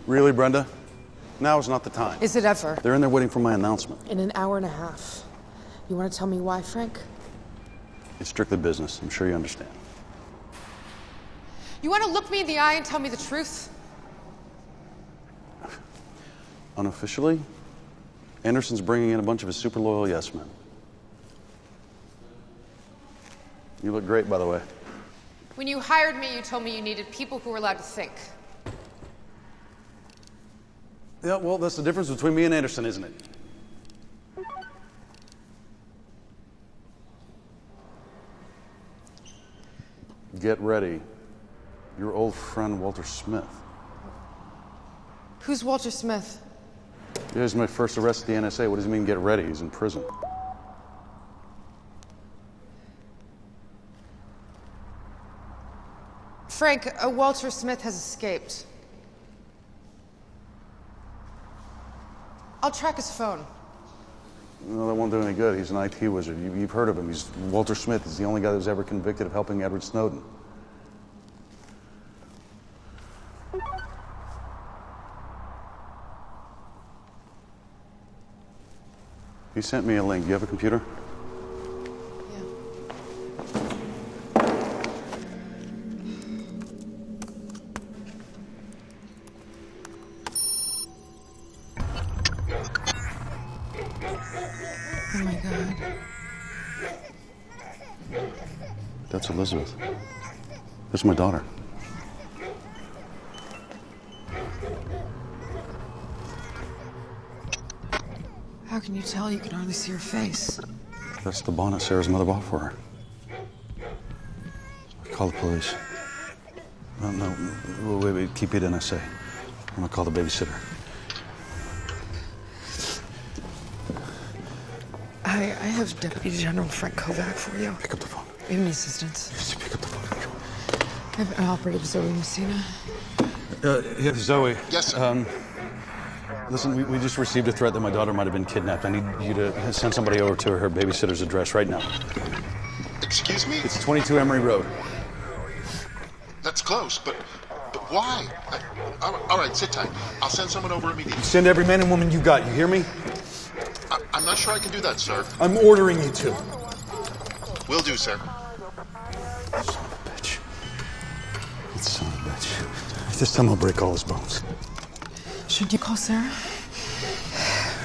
Really, Brenda? Now is not the time. Is it ever? They're in there waiting for my announcement. In an hour and a half. You want to tell me why, Frank? It's strictly business. I'm sure you understand. You want to look me in the eye and tell me the truth? Unofficially, Anderson's bringing in a bunch of his super loyal yes men. You look great, by the way. When you hired me, you told me you needed people who were allowed to think. Yeah, well, that's the difference between me and Anderson, isn't it? Get ready. Your old friend, Walter Smith. Who's Walter Smith? He was my first arrest at the NSA. What does he mean, get ready? He's in prison. Frank, Walter Smith has escaped. I'll track his phone. No, that won't do any good. He's an IT wizard. You've heard of him. He's Walter Smith. He's the only guy that was ever convicted of helping Edward Snowden. He sent me a link. Do you have a computer? Yeah. Oh my God. That's Elizabeth. That's my daughter. How can you tell? You can hardly see her face. That's the bonnet Sarah's mother bought for her. Call the police. No, wait, keep it NSA. I'm gonna call the babysitter. I have Deputy General Frank Kovac for you. Pick up the phone. You have any assistance? Just pick up the phone. I have Operative Zoe Messina. Yeah, Zoe. Yes, sir. Listen, we just received a threat that my daughter might have been kidnapped. I need you to send somebody over to her babysitter's address right now. Excuse me? It's 22 Emery Road. That's close, but why? All right, sit tight. I'll send someone over immediately. Send every man and woman you got, you hear me? I'm not sure I can do that, sir. I'm ordering you to. Will do, sir. Son of a bitch. That son of a bitch. This time I'll break all his bones. Should you call Sarah?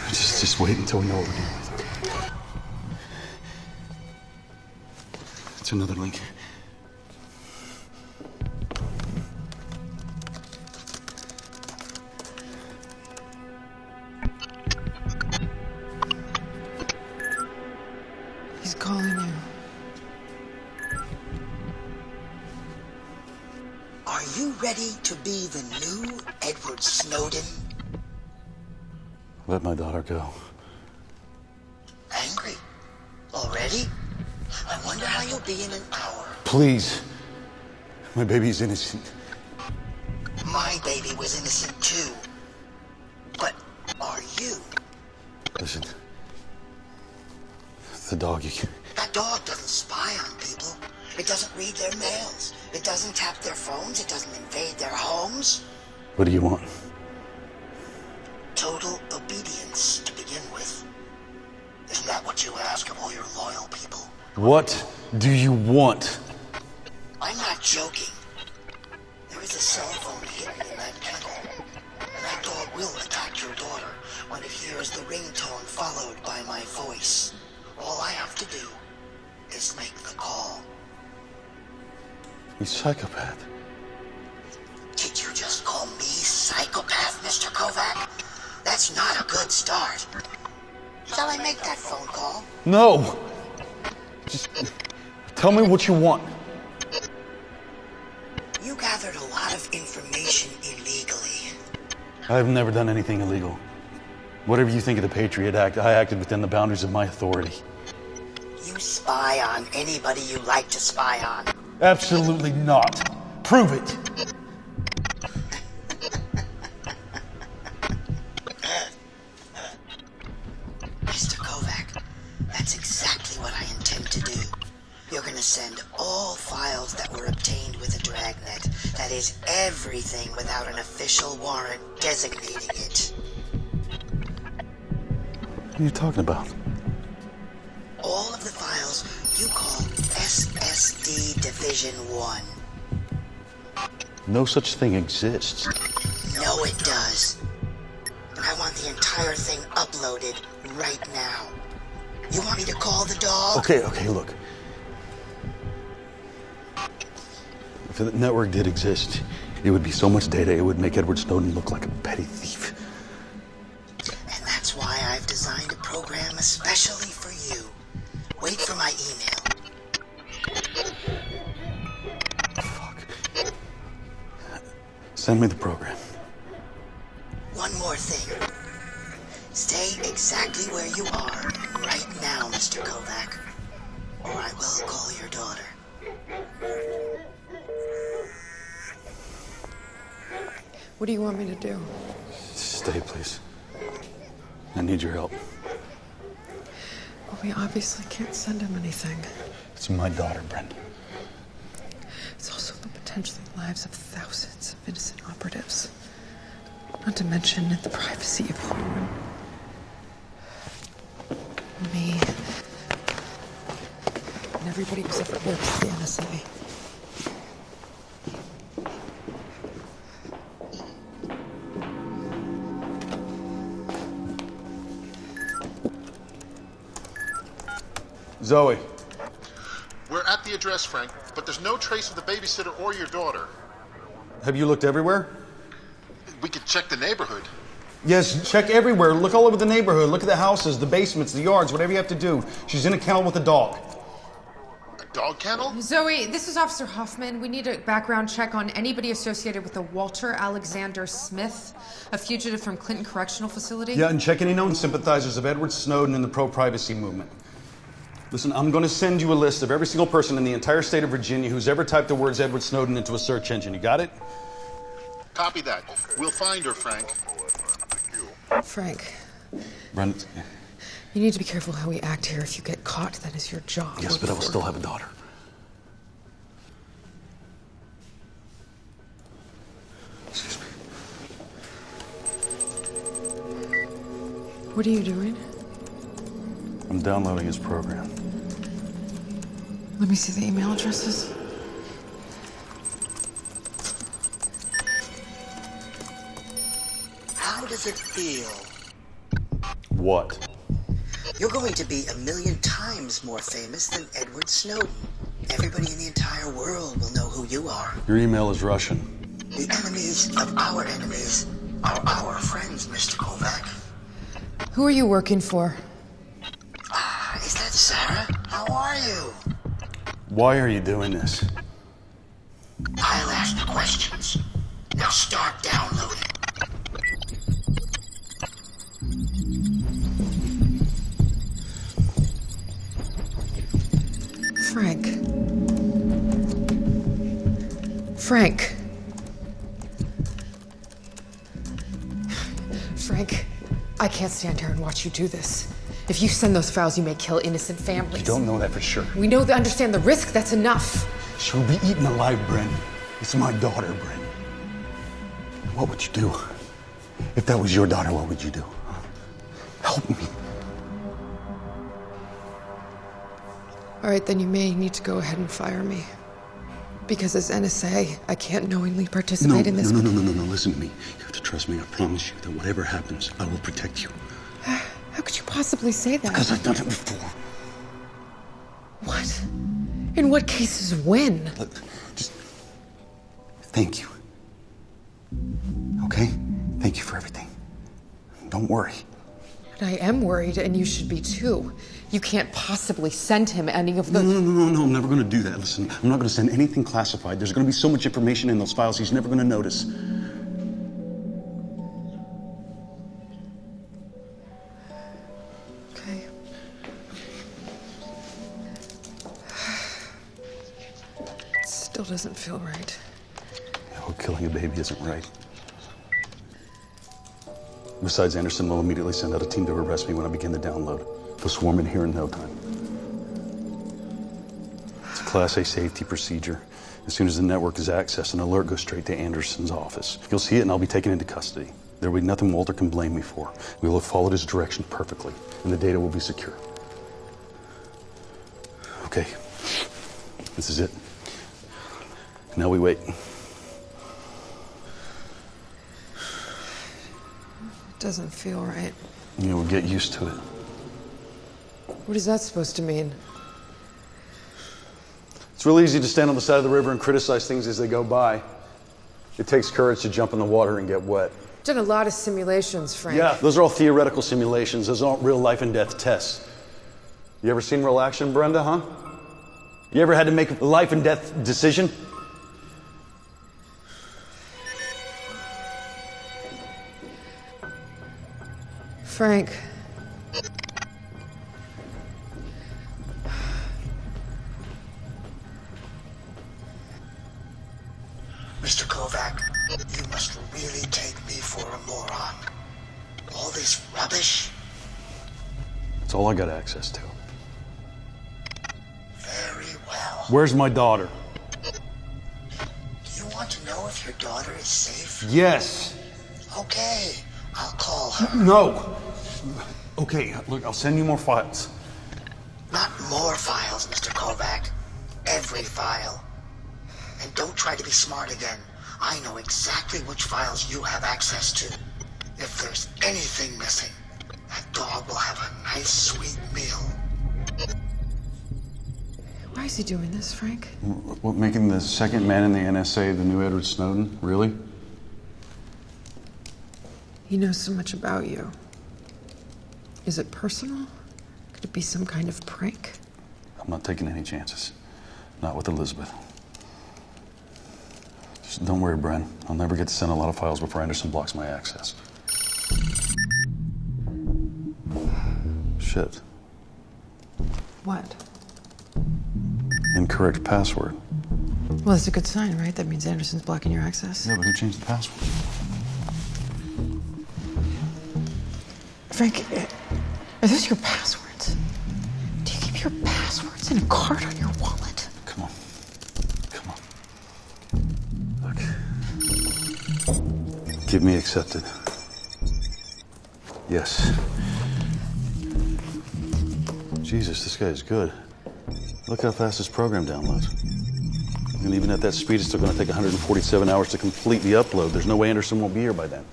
Just wait until we know what we're dealing with. It's another link. He's calling you. Are you ready to be the new Edward Snowden? Let my daughter go. Angry? Already? I wonder how you'll be in an hour. Please. My baby's innocent. My baby was innocent too. But are you? Listen. The dog, That dog doesn't spy on people. It doesn't read their mails. It doesn't tap their phones. It doesn't invade their homes. What do you want? Total obedience to begin with. Isn't that what you ask of all your loyal people? What do you want? I'm not joking. There is a cell phone hidden in that kennel. And that dog will attack your daughter when it hears the ringtone followed by my voice. All I have to do is make the call. You psychopath. Did you just call me psychopath, Mr. Kovac? That's not a good start. Shall I make that phone call? No! Just tell me what you want. You gathered a lot of information illegally. I've never done anything illegal. Whatever you think of the Patriot Act, I acted within the boundaries of my authority. You spy on anybody you like to spy on. Absolutely not. Prove it. Mr. Kovac, that's exactly what I intend to do. You're gonna send all files that were obtained with a dragnet. That is everything without an official warrant designating it. What are you talking about? All of the files you call SSD Division 1. No such thing exists. No, it does. And I want the entire thing uploaded right now. You want me to call the dog? Okay, look. If the network did exist, it would be so much data, it would make Edward Snowden look like a petty thief. And that's why I've designed a program especially for you. Wait for my email. Fuck. Send me the program. One more thing. Stay exactly where you are right now, Mr. Kovac, or I will call your daughter. What do you want me to do? Stay, please. I need your help. Well, we obviously can't send him anything. It's my daughter, Brenda. It's also the potentially lives of thousands of innocent operatives. Not to mention the privacy of home. Me. And everybody who's ever worked at the NSA. Zoe. We're at the address, Frank, but there's no trace of the babysitter or your daughter. Have you looked everywhere? We could check the neighborhood. Yes, check everywhere. Look all over the neighborhood. Look at the houses, the basements, the yards, whatever you have to do. She's in a kennel with a dog. A dog kennel? Zoe, this is Officer Hoffman. We need a background check on anybody associated with the Walter Alexander Smith, a fugitive from Clinton Correctional Facility. Yeah, and check any known sympathizers of Edward Snowden and the pro-privacy movement. Listen, I'm going to send you a list of every single person in the entire state of Virginia who's ever typed the words Edward Snowden into a search engine. You got it? Copy that. We'll find her, Frank. Frank, Brenda. you need to be careful how we act here. If you get caught, that is your job. Yes, but I will still have a daughter. Excuse me. What are you doing? I'm downloading his program. Let me see the email addresses. How does it feel? What? You're going to be 1,000,000 times more famous than Edward Snowden. Everybody in the entire world will know who you are. Your email is Russian. The enemies of our enemies are our friends, Mr. Kovac. Who are you working for? Is that Sarah? How are you? Why are you doing this? I'll ask the questions. Now start downloading. Frank. Frank. Frank, I can't stand here and watch you do this. If you send those files, you may kill innocent families. You don't know that for sure. We know that understand the risk, that's enough. She'll be eaten alive, Bryn. It's my daughter, Bryn. What would you do? If that was your daughter, what would you do? Help me. All right, then you may need to go ahead and fire me. Because as NSA, I can't knowingly participate in this. No, listen to me. You have to trust me. I promise you that whatever happens, I will protect you. How could you possibly say that? Because I've done it before. What? In what cases, when? Look, just thank you. Okay? Thank you for everything. Don't worry. But I am worried, and you should be too. You can't possibly send him any of the... No, I'm never going to do that. Listen, I'm not going to send anything classified. There's going to be so much information in those files, he's never going to notice. Okay. It still doesn't feel right. Oh, killing a baby isn't right. Besides, Anderson will immediately send out a team to arrest me when I begin the download. They'll swarm in here in no time. It's a Class A safety procedure. As soon as the network is accessed, an alert goes straight to Anderson's office. You'll see it and I'll be taken into custody. There will be nothing Walter can blame me for. We will have followed his direction perfectly, and the data will be secure. Okay, this is it. Now we wait. Doesn't feel right. You will get used to it. What is that supposed to mean? It's real easy to stand on the side of the river and criticize things as they go by. It takes courage to jump in the water and get wet. Done a lot of simulations, Frank. Yeah, those are all theoretical simulations. Those aren't real life and death tests. You ever seen real action, Brenda, huh? You ever had to make a life and death decision? Frank. Mr. Kovac, you must really take me for a moron. All this rubbish? It's all I got access to. Very well. Where's my daughter? Do you want to know if your daughter is safe? Yes. Okay, I'll call her. No. Okay, look, I'll send you more files. Not more files, Mr. Kovac. Every file. And don't try to be smart again. I know exactly which files you have access to. If there's anything missing, that dog will have a nice, sweet meal. Why is he doing this, Frank? What, making the second man in the NSA the new Edward Snowden? Really? He knows so much about you. Is it personal? Could it be some kind of prank? I'm not taking any chances. Not with Elizabeth. Just don't worry, Bren. I'll never get to send a lot of files before Anderson blocks my access. Shit. What? Incorrect password. Well, that's a good sign, right? That means Anderson's blocking your access. Yeah, but who changed the password? Frank, are those your passwords? Do you keep your passwords in a card on your wallet? Come on. Come on. Look. Give me accepted. Yes. Jesus, this guy is good. Look how fast this program downloads. And even at that speed, it's still going to take 147 hours to complete the upload. There's no way Anderson won't be here by then.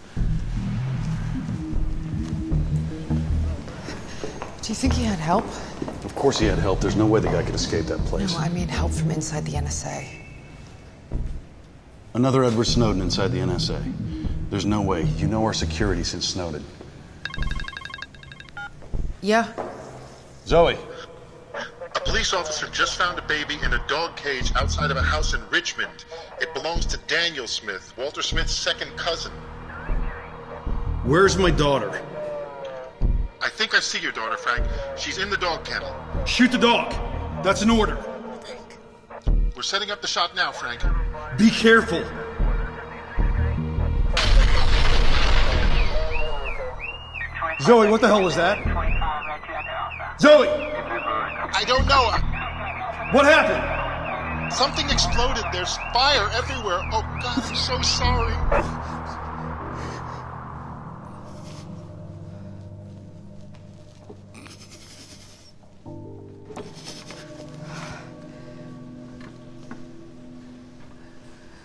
Do you think he had help? Of course he had help. There's no way the guy could escape that place. No, I mean help from inside the NSA. Another Edward Snowden inside the NSA. There's no way. You know our security since Snowden. Yeah. Zoe. A police officer just found a baby in a dog cage outside of a house in Richmond. It belongs to Daniel Smith, Walter Smith's second cousin. Where's my daughter? I think I see your daughter, Frank. She's in the dog kennel. Shoot the dog. That's an order. We're setting up the shot now, Frank. Be careful. Zoe, what the hell was that? Zoe! I don't know. What happened? Something exploded. There's fire everywhere. Oh, God, I'm so sorry.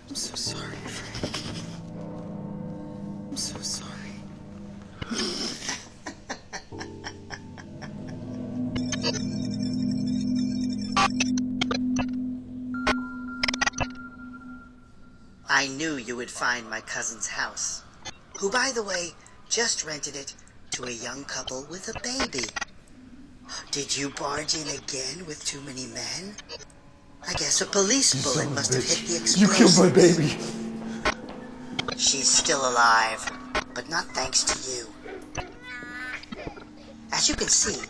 I'm so sorry, Frank. I'm so sorry. I knew you would find my cousin's house, who, by the way, just rented it to a young couple with a baby. Did you barge in again with too many men? I guess a police bullet must have hit the explosives. You killed my baby. She's still alive, but not thanks to you. As you can see,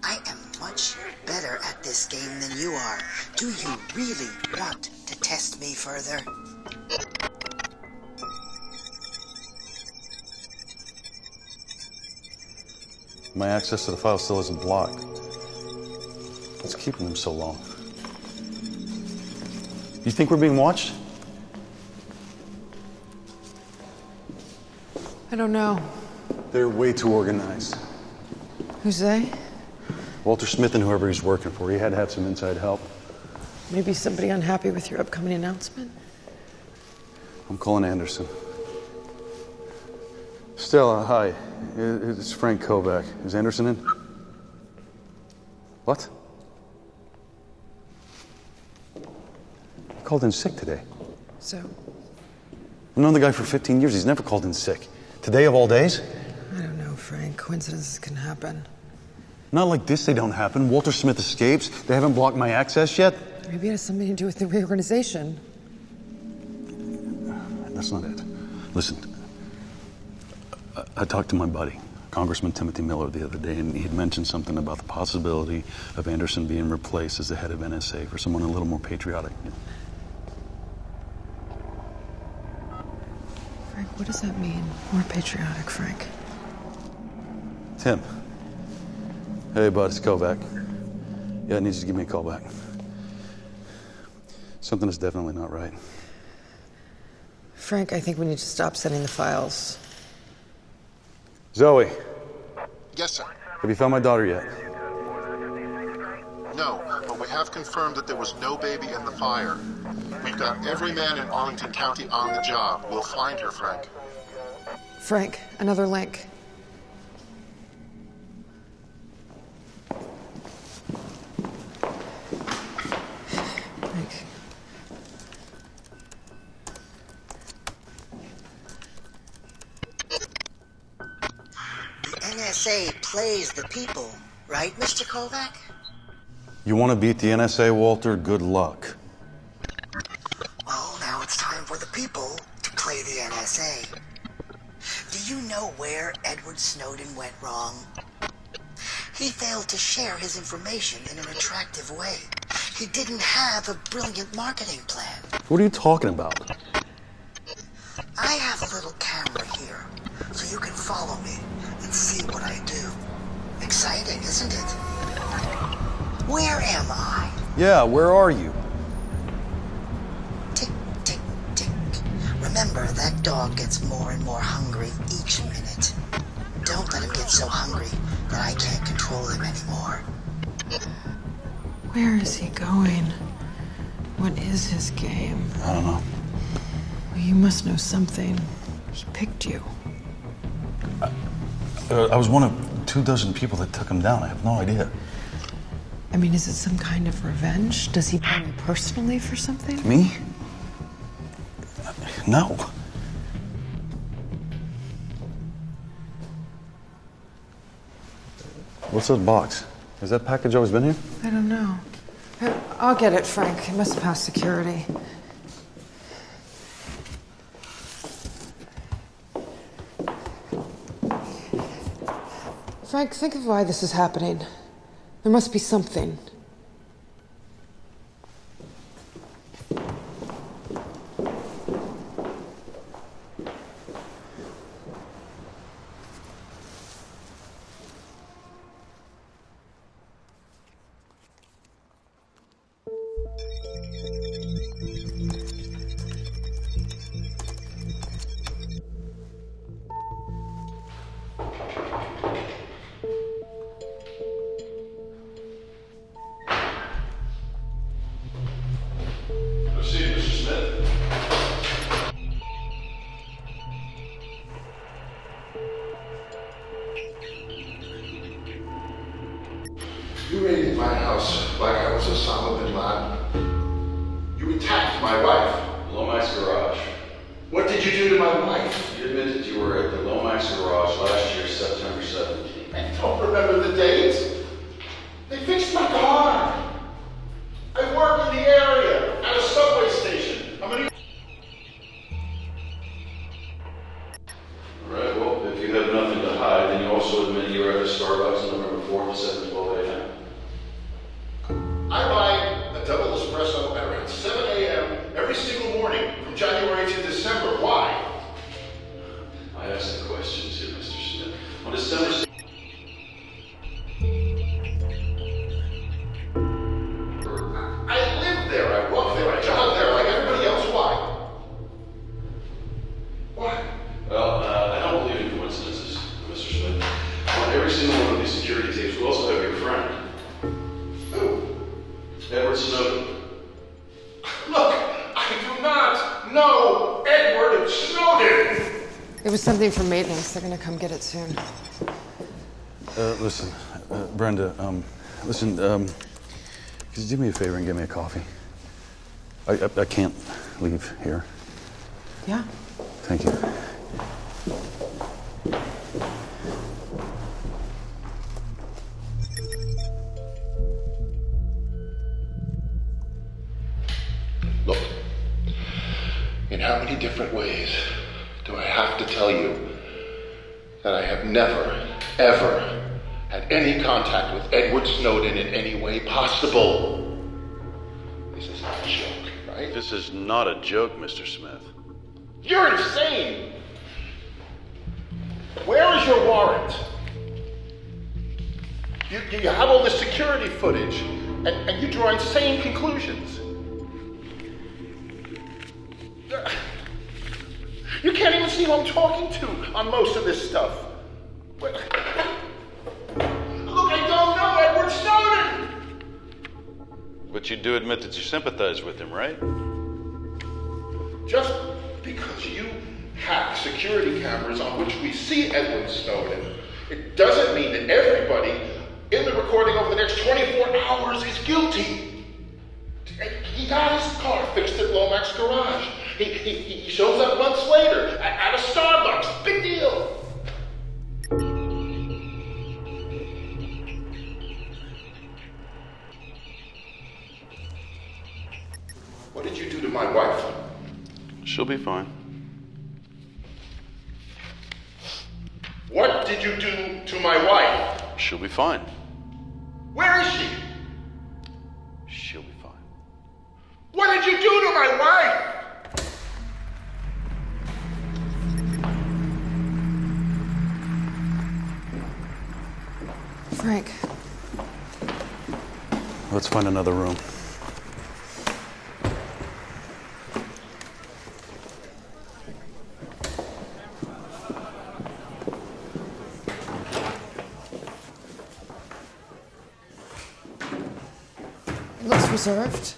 I am much better at this game than you are. Do you really want to test me further? My access to the file still isn't blocked. What's keeping them so long? You think we're being watched? I don't know. They're way too organized. Who's they? Walter Smith and whoever he's working for, he had to have some inside help. Maybe somebody unhappy with your upcoming announcement? I'm calling Anderson. Stella, hi. It's Frank Kovac. Is Anderson in? What? He called in sick today. So, I've known the guy for 15 years. He's never called in sick. Today of all days? I don't know, Frank. Coincidences can happen. Not like this, they don't happen. Walter Smith escapes. They haven't blocked my access yet. Maybe it has something to do with the reorganization. That's not it. Listen, I talked to my buddy, Congressman Timothy Miller, the other day, and he had mentioned something about the possibility of Anderson being replaced as the head of NSA for someone a little more patriotic. Frank, what does that mean? More patriotic, Frank. Tim. Hey, bud, it's Kovac. Yeah, I need you to give me a call back. Something is definitely not right. Frank, I think we need to stop sending the files. Zoe, Yes, sir. have you found my daughter yet? No, but we have confirmed that there was no baby in the fire. We've got every man in Arlington County on the job. We'll find her, Frank. Frank, another link. Frank. The NSA plays the people, right, Mr. Kovac? You want to beat the NSA, Walter? Good luck. Well, now it's time for the people to play the NSA. Do you know where Edward Snowden went wrong? He failed to share his information in an attractive way. He didn't have a brilliant marketing plan. What are you talking about? I have a little camera here, so you can follow me and see what I do. Exciting, isn't it? Where am I? Yeah, where are you? Tick, tick, tick. Remember, that dog gets more and more hungry each minute. Don't let him get so hungry that I can't control him anymore. Where is he going? What is his game? I don't know. Well, you must know something. He picked you. I was one of 24 people that took him down. I have no idea. I mean, is it some kind of revenge? Does he blame you personally for something? Me? No. What's that box? Has that package always been here? I don't know. I'll get it, Frank. It must pass security. Frank, think of why this is happening. There must be something. my wife. Lomax Garage. What did you do to my wife? You admitted you were at the Lomax Garage last year, September 17th. I don't remember the date. They fixed my car. I work in the area at a subway station. I'm gonna... All right, well, if you have nothing to hide, then you also admit you were at the Starbucks on November 4th at 7:12 a.m. I buy a double espresso at around 7 a.m. every single morning from January to December. Why? I asked the questions here, Mr. Smith. On December 6th, I live there, I walk there, I jog there like everybody else. Why? Why? well, I don't believe in coincidences, Mr. Smith. On every single one of these security tapes, we also have your friend, Who? Edward Snowden. Look, I do not know Edward Snowden. It was something from maintenance. They're gonna come get it soon. Listen, Brenda, listen, could you do me a favor and get me a coffee? I can't leave here. Yeah. Thank you. Look, in how many different ways do I have to tell you that I have never, ever had any contact with Edward Snowden in any way possible? This is not a joke, right? This is not a joke, Mr. Smith. You're insane! Where is your warrant? You have all this security footage, and you draw insane conclusions. You can't even see who I'm talking to on most of this stuff. Look, I don't know Edward Snowden! But you do admit that you sympathize with him, right? Just because you hack security cameras on which we see Edward Snowden, it doesn't mean that everybody in the recording over the next 24 hours is guilty. He got his car fixed at Lomax Garage. He shows up months later at a Starbucks. Big deal. What did you do to my wife? She'll be fine. What did you do to my wife? She'll be fine. Where is she? She'll be fine. What did you do to my wife? Frank. Let's find another room. It looks reserved.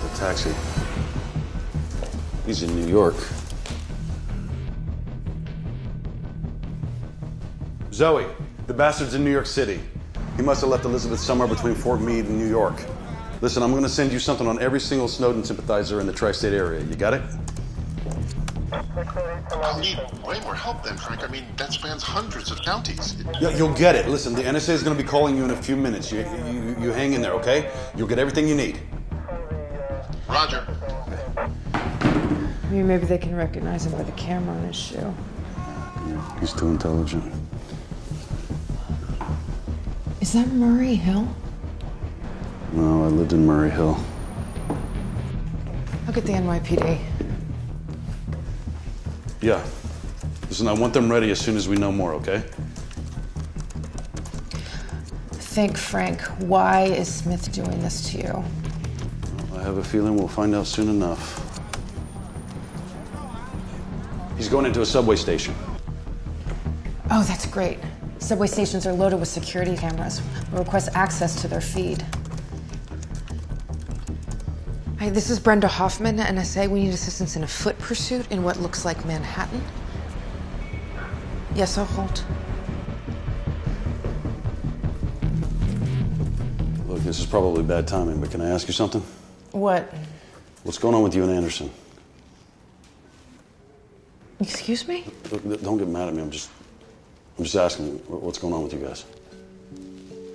The taxi. He's in New York. Zoe, the bastard's in New York City. He must have left Elizabeth somewhere between Fort Meade and New York. Listen, I'm gonna send you something on every single Snowden sympathizer in the tri-state area. You got it? I'll need way more help then, Frank. I mean, that spans hundreds of counties. You'll get it. Listen, the NSA is gonna be calling you in a few minutes. You hang in there, okay? You'll get everything you need. Roger. I mean, maybe they can recognize him by the camera on his shoe. He's too intelligent. Is that Murray Hill? No, I lived in Murray Hill. I'll get the NYPD. Yeah. Listen, I want them ready as soon as we know more, okay? Think, Frank, why is Smith doing this to you? I have a feeling we'll find out soon enough. He's going into a subway station. Oh, that's great. Subway stations are loaded with security cameras. We'll request access to their feed. Hi, this is Brenda Hoffman, NSA. We need assistance in a foot pursuit in what looks like Manhattan. Yes, I'll hold. Look, this is probably bad timing, but can I ask you something? What? What's going on with you and Anderson? Excuse me? Look, don't get mad at me. I'm just asking what's going on with you guys.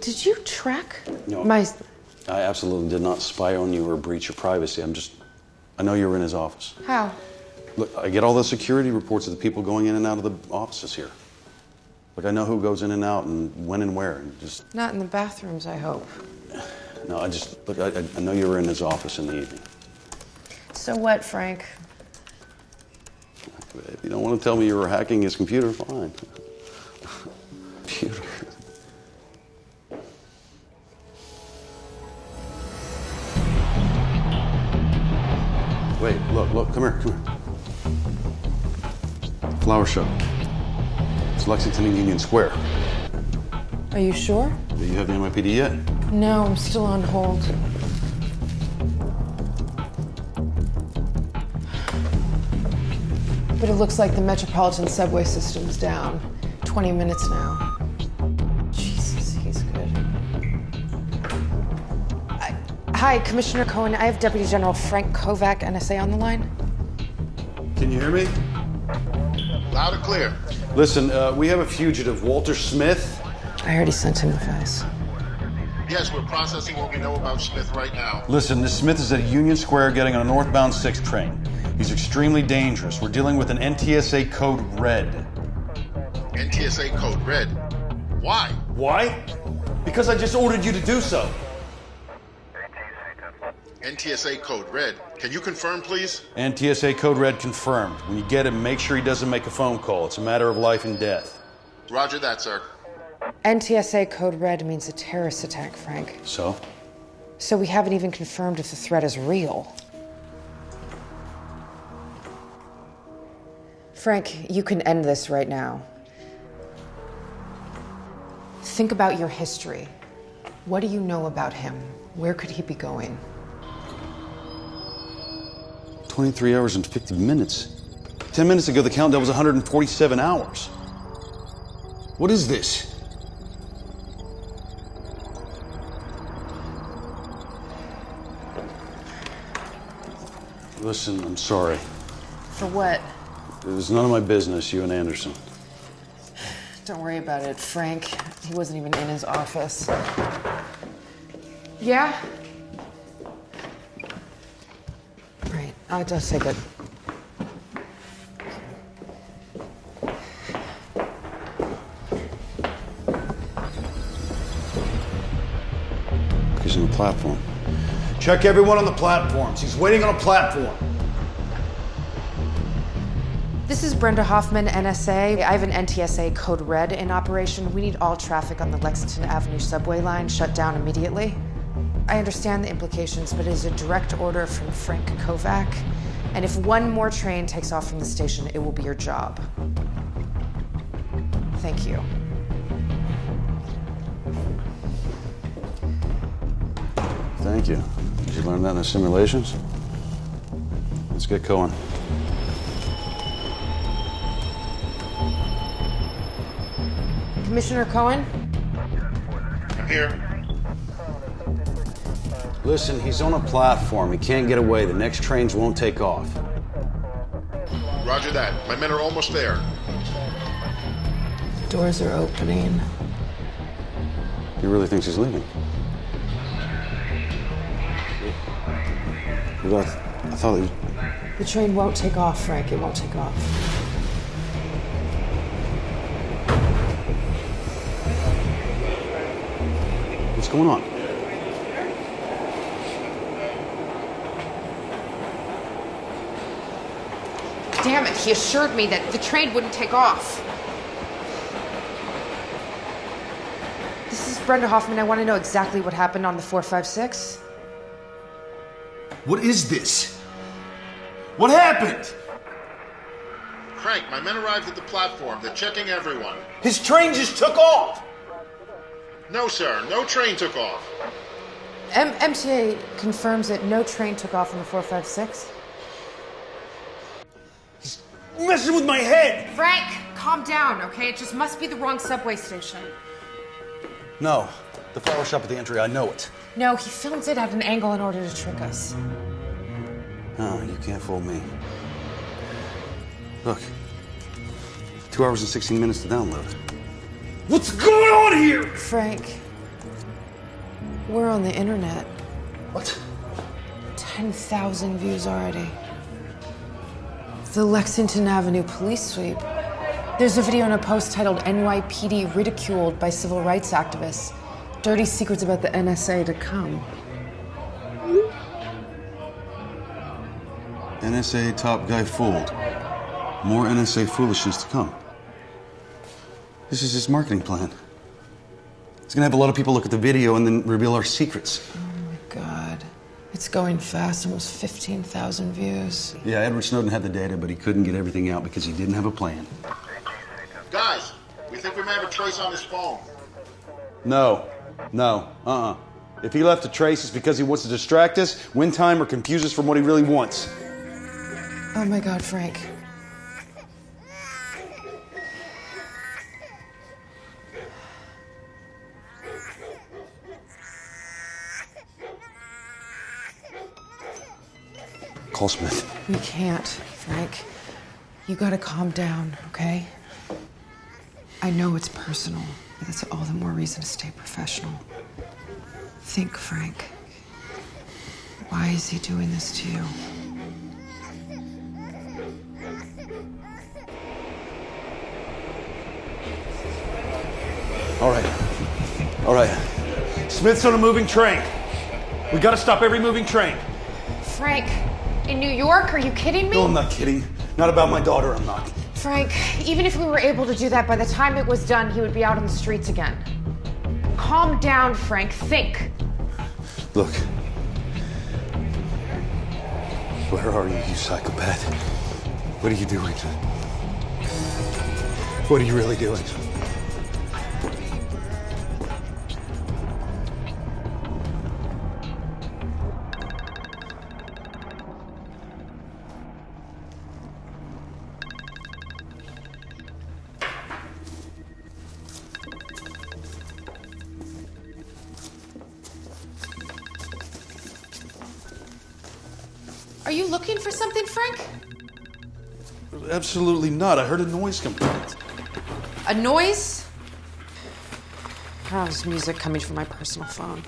Did you track No. my... I absolutely did not spy on you or breach your privacy. I know you were in his office. How? Look, I get all the security reports of the people going in and out of the offices here. Like, I know who goes in and out and when and where, and just... Not in the bathrooms, I hope. No, look, I know you were in his office in the evening. So what, Frank? If you don't want to tell me you were hacking his computer, fine. Computer. Wait, look, come here. Flower show. It's Lexington and Union Square. Are you sure? Do you have the NYPD yet? No, I'm still on hold. But it looks like the Metropolitan subway system's down. 20 minutes now. Jesus, he's good. Hi, Commissioner Cohen. I have Deputy General Frank Kovac, NSA, on the line. Can you hear me? Loud and clear. Listen, we have a fugitive, Walter Smith. I already sent him the files. Yes, we're processing what we know about Smith right now. Listen, this Smith is at Union Square getting on a northbound 6 train. He's extremely dangerous. We're dealing with an NTSA code red. NTSA code red. Why? Why? Because I just ordered you to do so. NTSA code red. Can you confirm, please? NTSA code red confirmed. When you get him, make sure he doesn't make a phone call. It's a matter of life and death. Roger that, sir. NTSA code red means a terrorist attack, Frank. So? So we haven't even confirmed if the threat is real. Frank, you can end this right now. Think about your history. What do you know about him? Where could he be going? 23 hours and 50 minutes. 10 minutes ago, the countdown was 147 hours. What is this? Listen, I'm sorry. For what? It was none of my business, you and Anderson. Don't worry about it, Frank. He wasn't even in his office. Yeah? Right, I'll just say good. He's on the platform. Check everyone on the platforms. He's waiting on a platform. This is Brenda Hoffman, NSA. I have an NTSA code red in operation. We need all traffic on the Lexington Avenue subway line shut down immediately. I understand the implications, but it is a direct order from Frank Kovac. And if one more train takes off from the station, it will be your job. Thank you. Thank you. Did you learn that in the simulations? Let's get going. Commissioner Cohen? I'm here. Listen, he's on a platform. He can't get away. The next trains won't take off. Roger that. My men are almost there. Doors are opening. He really thinks he's leaving. I thought he... The train won't take off, Frank. It won't take off. What's going on? Damn it, he assured me that the train wouldn't take off. This is Brenda Hoffman. I want to know exactly what happened on the 456. What is this? What happened? Frank, my men arrived at the platform. They're checking everyone. His train just took off. No, sir. No train took off. MTA confirms that no train took off on the 456. He's messing with my head. Frank, calm down, okay? It just must be the wrong subway station. No, the flower shop at the entry, I know it. No, he films it at an angle in order to trick us. Oh, you can't fool me. Look, 2 hours and 16 minutes to download. What's going on here? Frank, we're on the internet. What? 10,000 views already. The Lexington Avenue police sweep. There's a video and a post titled NYPD ridiculed by civil rights activists. Dirty secrets about the NSA to come. NSA top guy fooled. More NSA foolishness to come. This is his marketing plan. He's gonna have a lot of people look at the video and then reveal our secrets. Oh my God. It's going fast, almost 15,000 views. Yeah, Edward Snowden had the data, but he couldn't get everything out because he didn't have a plan. Guys, we think we may have a trace on his phone. No. If he left a trace, it's because he wants to distract us, win time, or confuse us from what he really wants. Oh my God, Frank. Call Smith. We can't, Frank. You gotta calm down, okay? I know it's personal, but that's all the more reason to stay professional. Think, Frank. Why is he doing this to you? All right. Smith's on a moving train. We gotta stop every moving train. Frank, in New York? Are you kidding me? No, I'm not kidding. Not about my daughter, I'm not. Frank, even if we were able to do that, by the time it was done, he would be out on the streets again. Calm down, Frank. Think. Look. Where are you psychopath? What are you doing? What are you really doing? Are you looking for something, Frank? Absolutely not. I heard a noise come from it. A noise? Oh, it's music coming from my personal phone.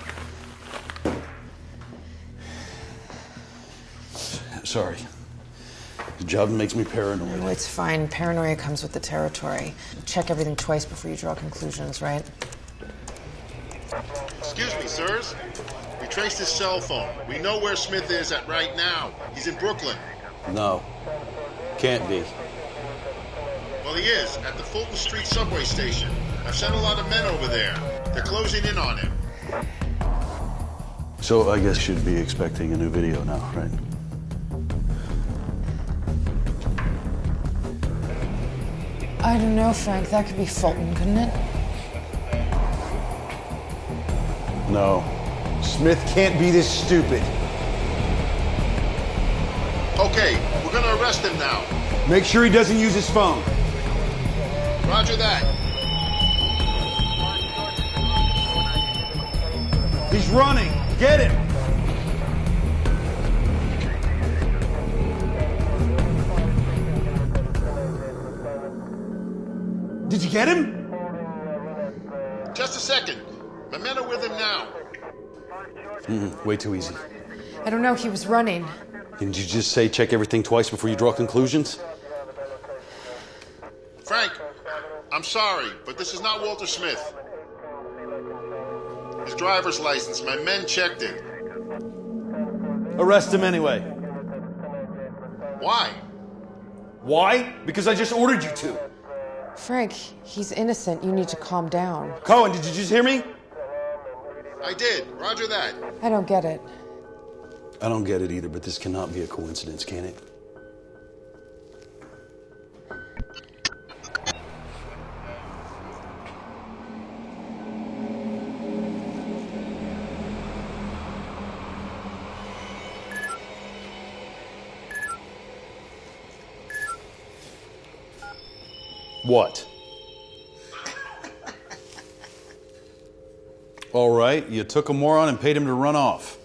Sorry. The job makes me paranoid. No, it's fine. Paranoia comes with the territory. Check everything twice before you draw conclusions, right? Excuse me, sirs. We traced his cell phone. We know where Smith is at right now. He's in Brooklyn. No. Can't be. Well, he is, at the Fulton Street subway station. I've sent a lot of men over there. They're closing in on him. So I guess you'd be expecting a new video now, right? I don't know, Frank. That could be Fulton, couldn't it? No. Smith can't be this stupid. Okay, we're gonna arrest him now. Make sure he doesn't use his phone. Roger that. He's running. Get him. Did you get him? Just a second. My men are with him now. Way too easy. I don't know. He was running. Didn't you just say check everything twice before you draw conclusions? Frank, I'm sorry, but this is not Walter Smith. His driver's license, my men checked it. Arrest him anyway. Why? Why? Because I just ordered you to. Frank, he's innocent. You need to calm down. Cohen, did you just hear me? I did. Roger that. I don't get it. I don't get it either, but this cannot be a coincidence, can it? What? All right, you took a moron and paid him to run off.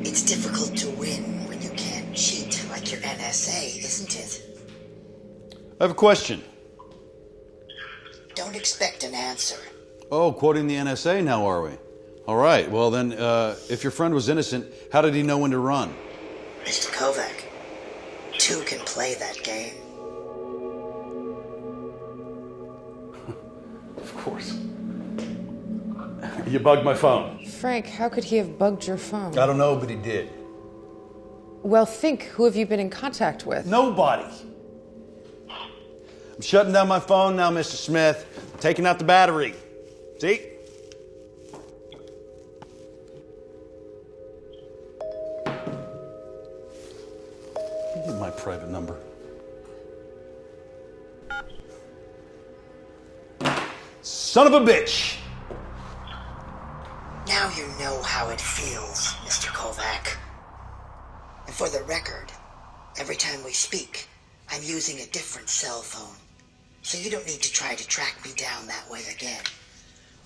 It's difficult to win when you can't cheat like your NSA, isn't it? I have a question. Don't expect an answer. Oh, quoting the NSA now, are we? All right, well then, if your friend was innocent, how did he know when to run? Mr. Kovac, two can play that game. Of course. You bugged my phone. Frank, how could he have bugged your phone? I don't know, but he did. Well, think, who have you been in contact with? Nobody. I'm shutting down my phone now, Mr. Smith. Taking out the battery. See? Give me my private number. Son of a bitch! Now you know how it feels, Mr. Kovac. And for the record, every time we speak, I'm using a different cell phone. So you don't need to try to track me down that way again.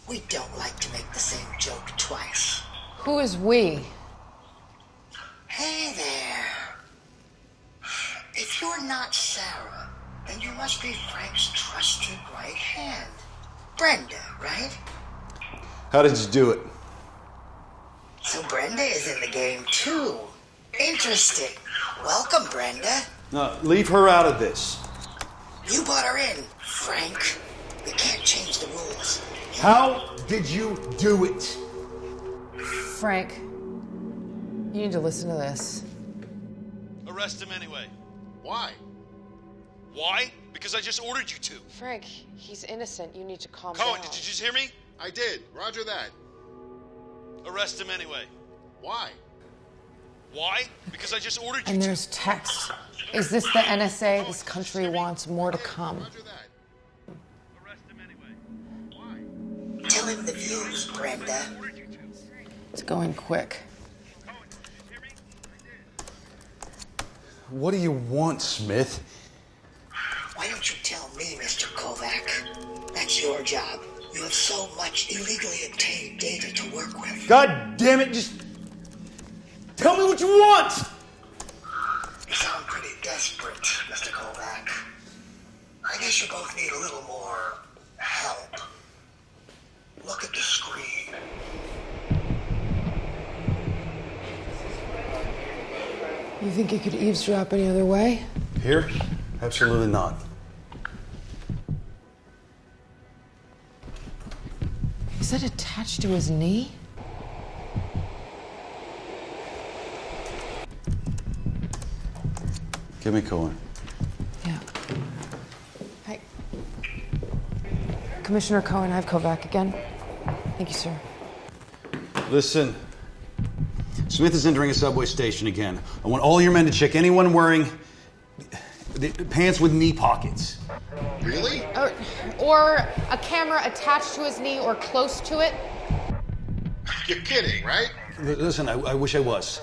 We don't like to make the same joke twice. Who is we? Hey there. If you're not Sarah, then you must be Frank's trusted right hand. Brenda, right? How did you do it? So Brenda is in the game too. Interesting. Welcome, Brenda. No, leave her out of this. You brought her in, Frank. We can't change the rules. How did you do it? Frank, you need to listen to this. Arrest him anyway. Why? Why? Because I just ordered you to. Frank, he's innocent. You need to calm Cohen, down. did you just hear me? I did. Roger that. Arrest him anyway. Why? Why? Because I just ordered you And to. there's text. Is this the NSA? This country wants more to come. Roger that. Arrest him anyway. Why? Tell him the views, Brenda. It's going quick. What do you want, Smith? Why don't you tell me, Mr. Kovac? That's your job. You have so much illegally obtained data to work with. God damn it, just tell me what you want! You sound pretty desperate, Mr. Kovac. I guess you both need a little more help. Look at the screen. You think you could eavesdrop any other way? Here? Absolutely not. Is that attached to his knee? Give me Cohen. Yeah. Hi. Commissioner Cohen, I have Kovac again. Thank you, sir. Listen. Smith is entering a subway station again. I want all your men to check anyone wearing pants with knee pockets. Really? Or a camera attached to his knee or close to it. You're kidding, right? Listen, I wish I was.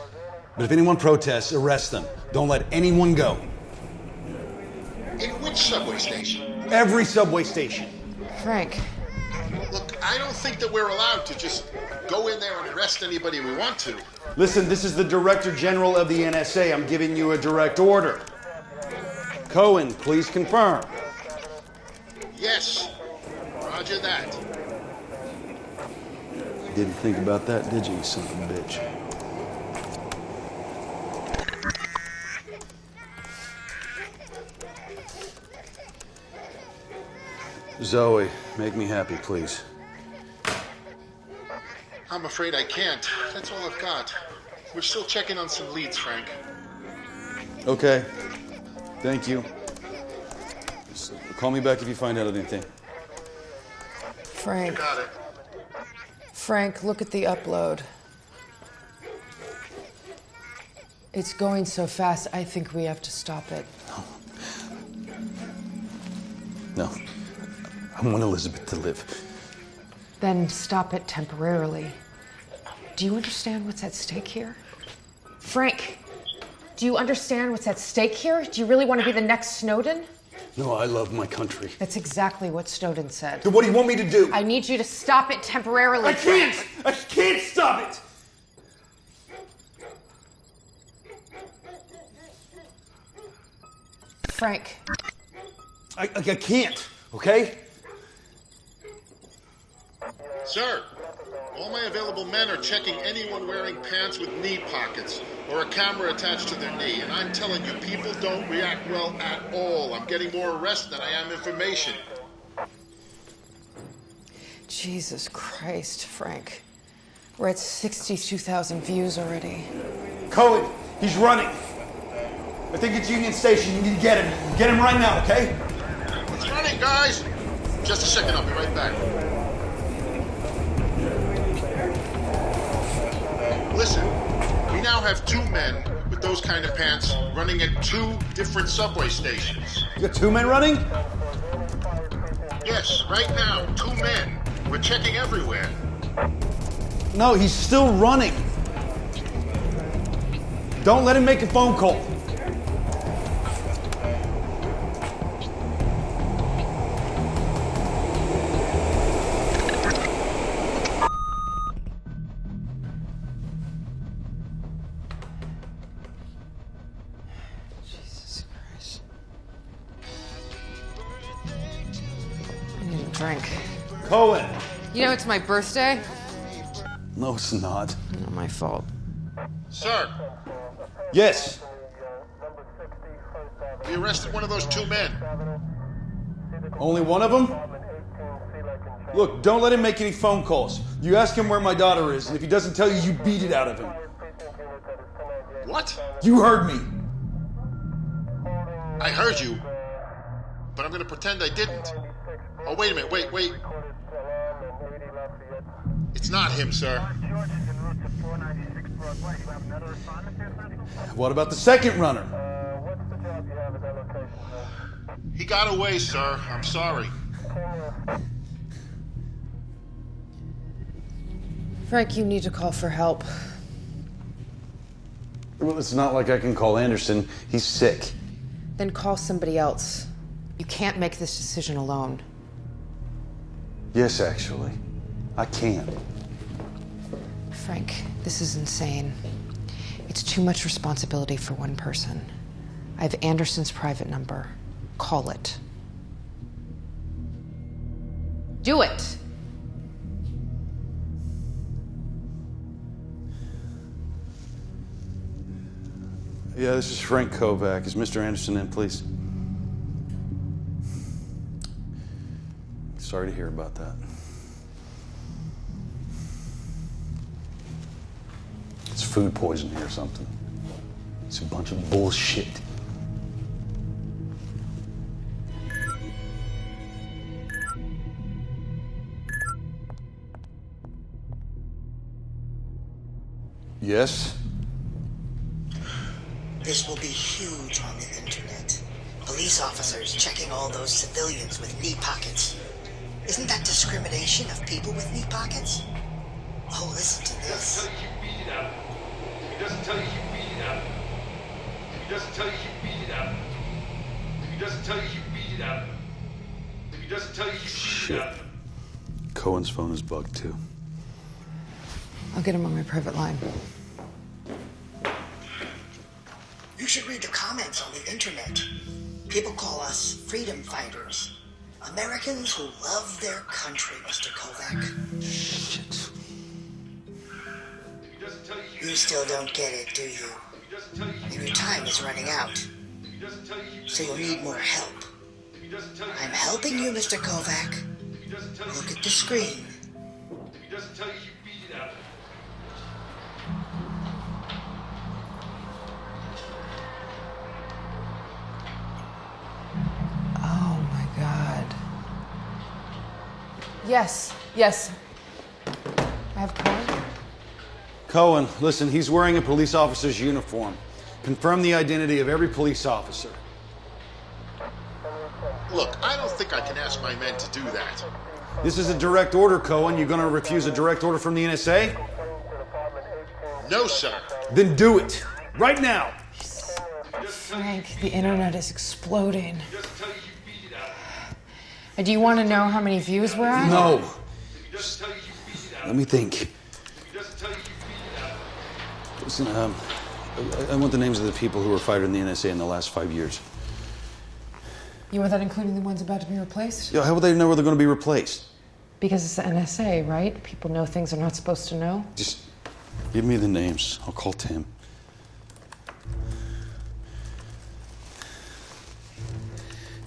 But if anyone protests, arrest them. Don't let anyone go. In which subway station? Every subway station. Frank, Look, I don't think that we're allowed to just go in there and arrest anybody we want to. Listen, this is the Director General of the NSA. I'm giving you a direct order. Cohen, please confirm. Yes. Roger that. Didn't think about that, did you, son of a bitch? Zoe, make me happy, please. I'm afraid I can't. That's all I've got. We're still checking on some leads, Frank. Okay. Thank you. Just call me back if you find out anything. Frank, Got it. Frank, look at the upload. It's going so fast, I think we have to stop it. No. I want Elizabeth to live. Then stop it temporarily. Do you understand what's at stake here? Frank, do you understand what's at stake here? Do you really want to be the next Snowden? No, I love my country. That's exactly what Snowden said. Then what do you want me to do? I need you to stop it temporarily. I can't! I can't stop it! Frank. I can't, okay? Sir, all my available men are checking anyone wearing pants with knee pockets or a camera attached to their knee, and I'm telling you, people don't react well at all. I'm getting more arrests than I am information. Jesus Christ, Frank. We're at 62,000 views already. Cohen, he's running. I think it's Union Station. You need to get him. Get him right now, okay? It's running, guys! Just a second, I'll be right back. Listen, we now have 2 men with those kind of pants running at 2 different subway stations. You got 2 men running? Yes, right now, 2 men. We're checking everywhere. No, he's still running. Don't let him make a phone call. Jesus Christ. I need a drink. Cohen. You know it's my birthday? No, it's not. Not my fault. Sir, Yes. we arrested one of those 2 men. Only one of them? Look, don't let him make any phone calls. You ask him where my daughter is, and if he doesn't tell you, you beat it out of him. What? You heard me. I heard you, but I'm gonna pretend I didn't. Oh, wait a minute, wait. It's not him, sir. What about the second runner? He got away, sir. I'm sorry. Frank, you need to call for help. Well, it's not like I can call Anderson. He's sick. Then call somebody else. You can't make this decision alone. Yes, actually. I can. Frank, this is insane. It's too much responsibility for one person. I have Anderson's private number. Call it. Do it! Yeah, this is Frank Kovac. Is Mr. Anderson in, please? Sorry to hear about that. It's food poisoning or something. It's a bunch of bullshit. Yes? This will be huge on the internet. Police officers checking all those civilians with knee pockets. Isn't that discrimination of people with knee pockets? Oh, listen to this. If he doesn't tell you, you beat it out. If he doesn't tell you, you beat it out. If he doesn't tell you, you beat it out. If he doesn't tell you, you beat it out. Cohen's phone is bugged too. I'll get him on my private line. You should read the comments on the internet. People call us freedom fighters. Americans who love their country, Mr. Kovac. Shit. You still don't get it, do you? And your time is running out. So you'll need more help. I'm helping you, Mr. Kovac. Look at the screen. If he doesn't tell you, you beat it out. Oh my God. Yes. I have Cohen. Cohen, listen, he's wearing a police officer's uniform. Confirm the identity of every police officer. Look, I don't think I can ask my men to do that. This is a direct order, Cohen. You gonna refuse a direct order from the NSA? No, sir. Then do it. Right now. Frank, the internet is exploding. If he doesn't tell you, you Do you want to know how many views we're at? No. If he doesn't tell you, you beat it out. Let me think. If he doesn't tell you, you beat it out. Listen, I want the names of the people who were fired in the NSA in the last 5 years. You want that including the ones about to be replaced? Yeah, how would they know where they're going to be replaced? Because it's the NSA, right? People know things they're not supposed to know. Just give me the names. I'll call Tim.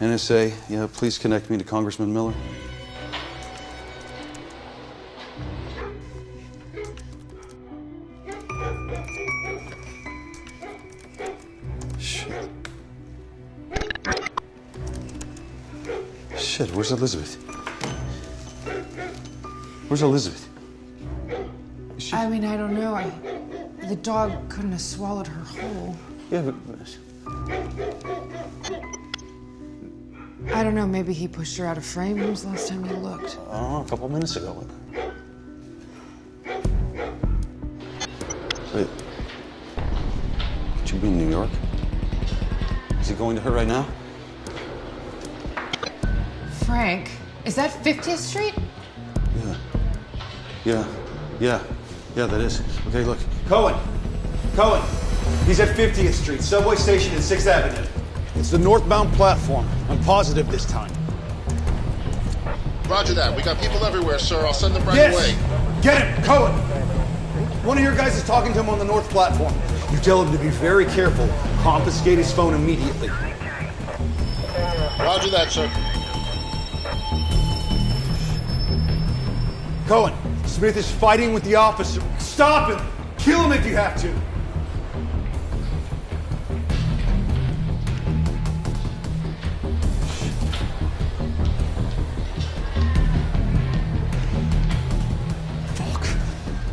NSA, yeah, please connect me to Congressman Miller. Shit, where's Elizabeth? Where's Elizabeth? Is she... I mean, I don't know. The dog couldn't have swallowed her whole. Yeah, but... I don't know, maybe he pushed her out of frame. When was the last time you looked? Oh, a couple minutes ago. Wait. Could you be in New York? Is he going to her right now? Frank, is that 50th Street? Yeah, that is. Okay, look. Cohen! He's at 50th Street, subway station at 6th Avenue. It's the northbound platform. I'm positive this time. Roger that. We got people everywhere, sir. I'll send them right Yes! away. Get him! Cohen! One of your guys is talking to him on the north platform. You tell him to be very careful. Confiscate his phone immediately. Roger that, sir. Cohen, Smith is fighting with the officer. Stop him! Kill him if you have to! Fuck.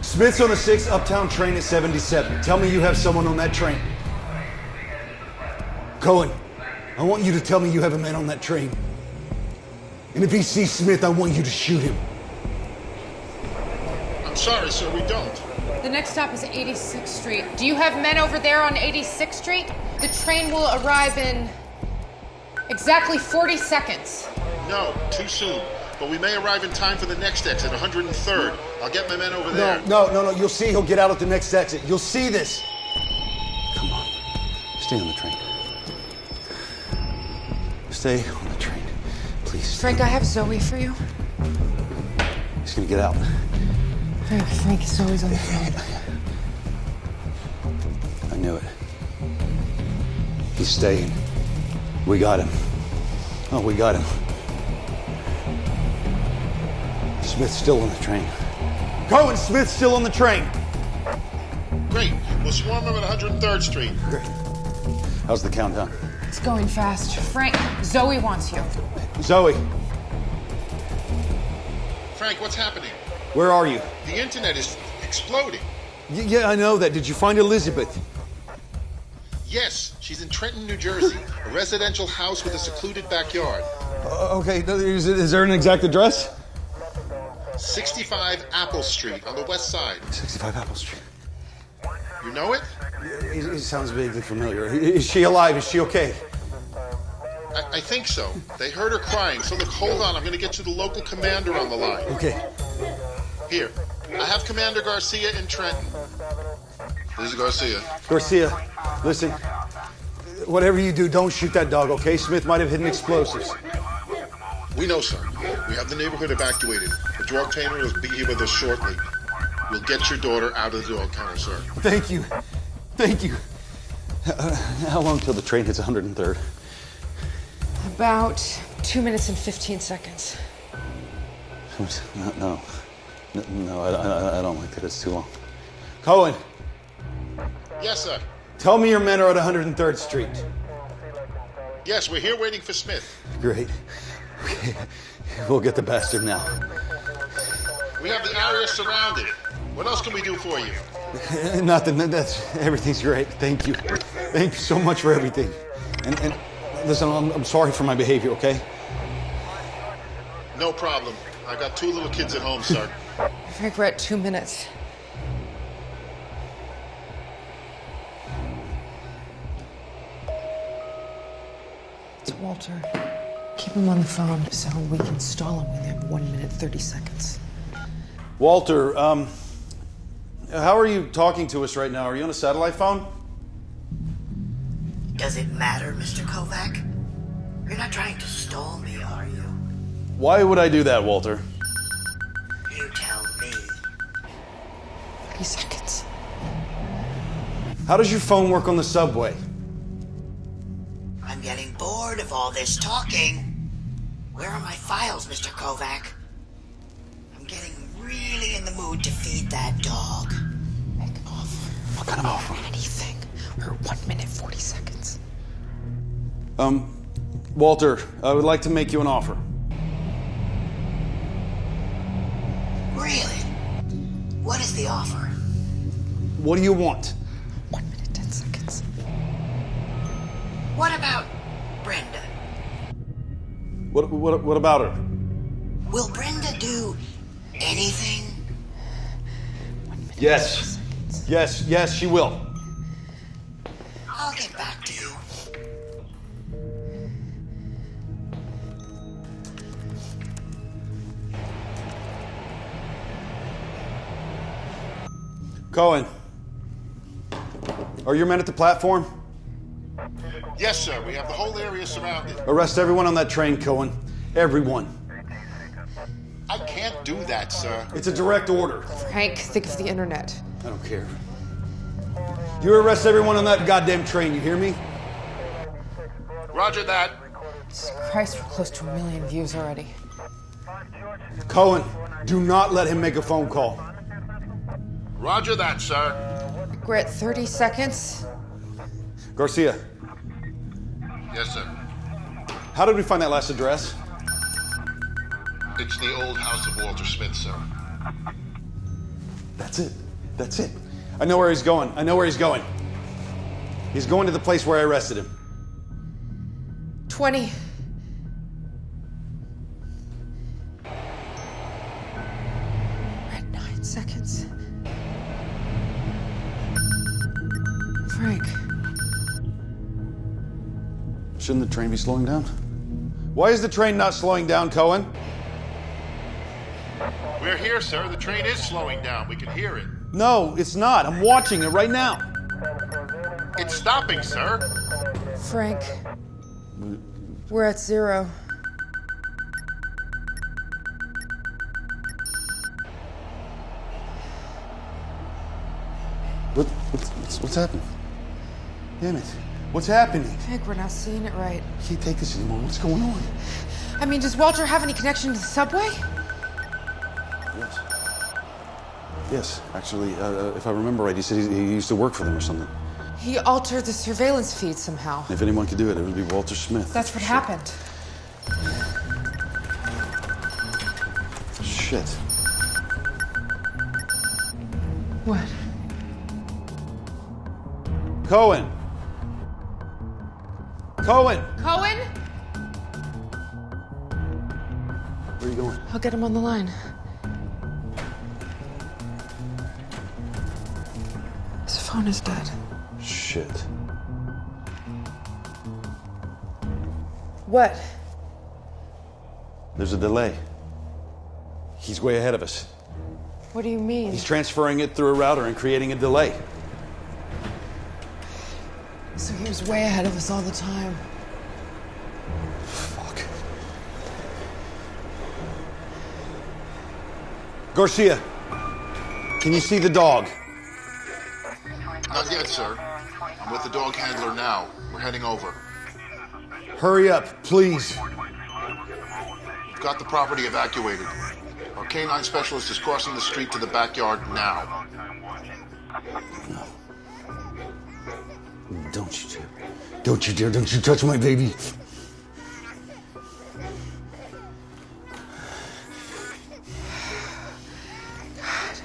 Smith's on a 6 uptown train at 77. Tell me you have someone on that train. Cohen, I want you to tell me you have a man on that train. And if he sees Smith, I want you to shoot him. I'm sorry, sir, we don't. The next stop is 86th Street. Do you have men over there on 86th Street? The train will arrive in exactly 40 seconds. No, too soon. But we may arrive in time for the next exit, 103rd. I'll get my men over there. No. You'll see he'll get out at the next exit. You'll see this. Come on. Stay on the train. Stay on the train. Please. Frank, I have Zoe for you. He's gonna get out. Frank, Zoe's on the phone. I knew it. He's staying. We got him. Oh, we got him. Smith's still on the train. Cohen, Smith's still on the train. Great. We'll swarm him at 103rd Street. Great. How's the countdown? It's going fast. Frank, Zoe wants you. Zoe, Frank, what's happening? where are you? The internet is exploding. Yeah, I know that. Did you find Elizabeth? Yes, she's in Trenton, New Jersey, a residential house with a secluded backyard. Okay, is there an exact address? 65 Apple Street on the west side. 65 Apple Street. You know it? It sounds vaguely familiar. Is she alive? Is she okay? I think so. They heard her crying, so look, hold on. I'm going to get you the local commander on the line. Okay. Here, I have Commander Garcia in Trenton. This is Garcia. Garcia, listen. Whatever you do, don't shoot that dog, okay? Smith might have hidden explosives. We know, sir. We have the neighborhood evacuated. The drug tamer will be here with us shortly. We'll get your daughter out of the dog kennel, sir. Thank you. Thank you. How long till the train hits 103rd? About 2 minutes and 15 seconds. No, I don't like that. It's too long. Cohen, Yes, sir. tell me your men are at 103rd Street. Yes, we're here waiting for Smith. Great. Okay, we'll get the bastard now. We have the area surrounded. What else can we do for you? Nothing. Everything's great. Thank you. Thank you so much for everything. And listen, I'm sorry for my behavior, okay? No problem. I got 2 little kids at home, sir. Frank, we're at 2 minutes. It's Walter. Keep Keep him on the phone so we can stall him when they have 1 minute, 30 seconds. Walter, how are you talking to us right now? Are you on a satellite phone? Does it matter, Mr. Kovac? You're not trying to stall me, are you? Why would I do that, Walter? You tell me. 30 seconds. How does your phone work on the subway? I'm getting bored of all this talking. Where are my files, Mr. Kovac? I'm getting really in the mood to feed that dog. Make an offer. What kind of offer? Anything. We're 1 minute, 40 seconds. Walter, I would like to make you an offer. Really? What is the offer? What do you want? 1 minute, 10 seconds. What about Brenda? What about her? Will Brenda do anything? 1 minute, Yes. 30 seconds. Yes, she will. I'll get back to you. Cohen, are your men at the platform? Yes, sir. We have the whole area surrounded. Arrest everyone on that train, Cohen. Everyone. I can't do that, sir. It's a direct order. Frank, think of the internet. I don't care. You arrest everyone on that goddamn train, you hear me? Roger that. Jesus Christ, we're close to 1 million views already. Cohen, do not let him make a phone call. Roger that, sir. We're at 30 seconds. Garcia, Yes, sir. how did we find that last address? It's the old house of Walter Smith, sir. That's it. I know where he's going. He's going to the place where I arrested him. 20. We're at 9 seconds. Frank. Shouldn't the train be slowing down? Why is the train not slowing down, Cohen? We're here, sir. The train is slowing down. We can hear it. No, it's not. I'm watching it right now. It's stopping, sir. Frank. We're at 0. What's happening? Damn it. What's happening? Frank, we're not seeing it right. I can't take this anymore. What's going on? I mean, does Walter have any connection to the subway? Yes, actually, if I remember right, he said he used to work for them or something. He altered the surveillance feed somehow. If anyone could do it, it would be Walter Smith. That's what happened. Shit. What? Cohen! Cohen? Where are you going? I'll get him on the line. His phone is dead. Shit. What? There's a delay. He's way ahead of us. What do you mean? He's transferring it through a router and creating a delay. So he was way ahead of us all the time. Fuck. Garcia, can you see the dog? Not yet, sir. I'm with the dog handler now. We're heading over. Hurry up, please. We've got the property evacuated. Our canine specialist is crossing the street to the backyard now. Don't you dare. Don't you dare. Don't you touch my baby. God.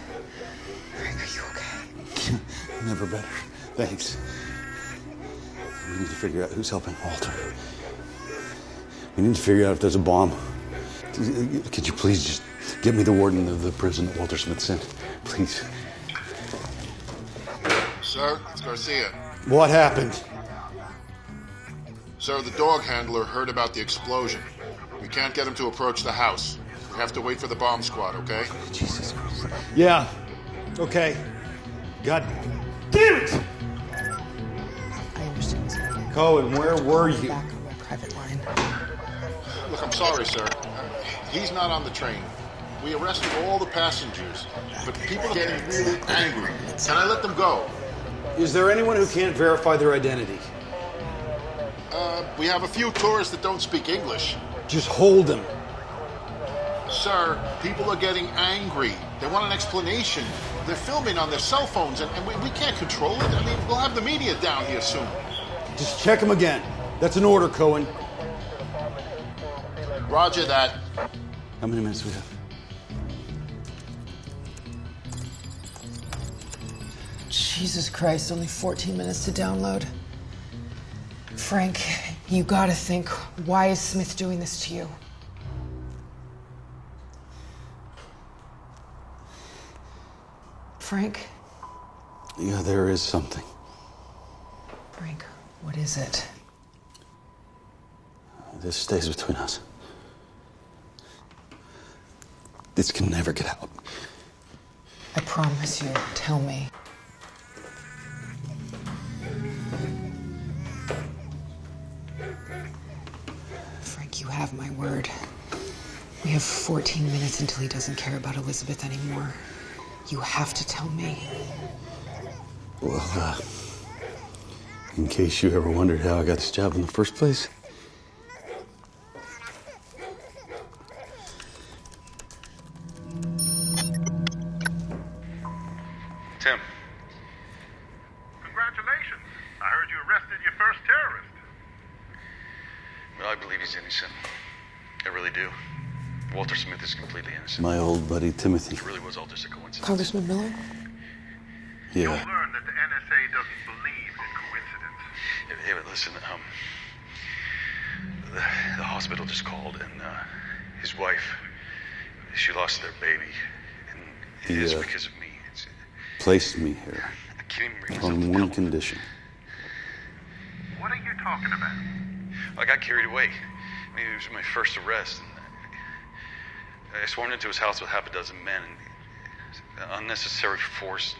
Frank, are you okay? Never better. Thanks. We need to figure out who's helping Walter. We need to figure out if there's a bomb. Could you please just get me the warden of the prison that Walter Smith sent? Please. Sir, it's Garcia. What happened? Sir, the dog handler heard about the explosion. We can't get him to approach the house. We have to wait for the bomb squad, okay? Jesus Christ. Yeah. Okay. God damn it! I understand this. Cohen, where were you? Back on my private line. Look, I'm sorry, sir. He's not on the train. We arrested all the passengers, but people are getting really angry. Can I let them go? Is there anyone who can't verify their identity? We have a few tourists that don't speak English. Just hold them. Sir, people are getting angry. They want an explanation. They're filming on their cell phones, and we can't control it. I mean, we'll have the media down here soon. Just check them again. That's an order, Cohen. Roger that. How many minutes do we have? Jesus Christ, only 14 minutes to download. Frank, you gotta think, why is Smith doing this to you? Frank? Yeah, there is something. Frank, what is it? This stays between us. This can never get out. I promise you, tell me. Frank, you have my word. We have 14 minutes until he doesn't care about Elizabeth anymore. You have to tell me. Well, in case you ever wondered how I got this job in the first place. Tim. Congratulations. I heard you arrested your first terrorist. Well, I believe he's innocent. I really do. Walter Smith is completely innocent. My old buddy Timothy. It really was all just a coincidence. Congressman Miller? You'll Yeah. learn that the NSA doesn't believe in coincidence. Hey, but listen, the hospital just called, and his wife, she lost their baby, and it is Yeah. because of me. It's, Placed me here I can't even bring myself on to one tell him. condition. What are you talking about? I got carried away. I mean, it was my first arrest, and I swarmed into his house with half a dozen men, and unnecessary force.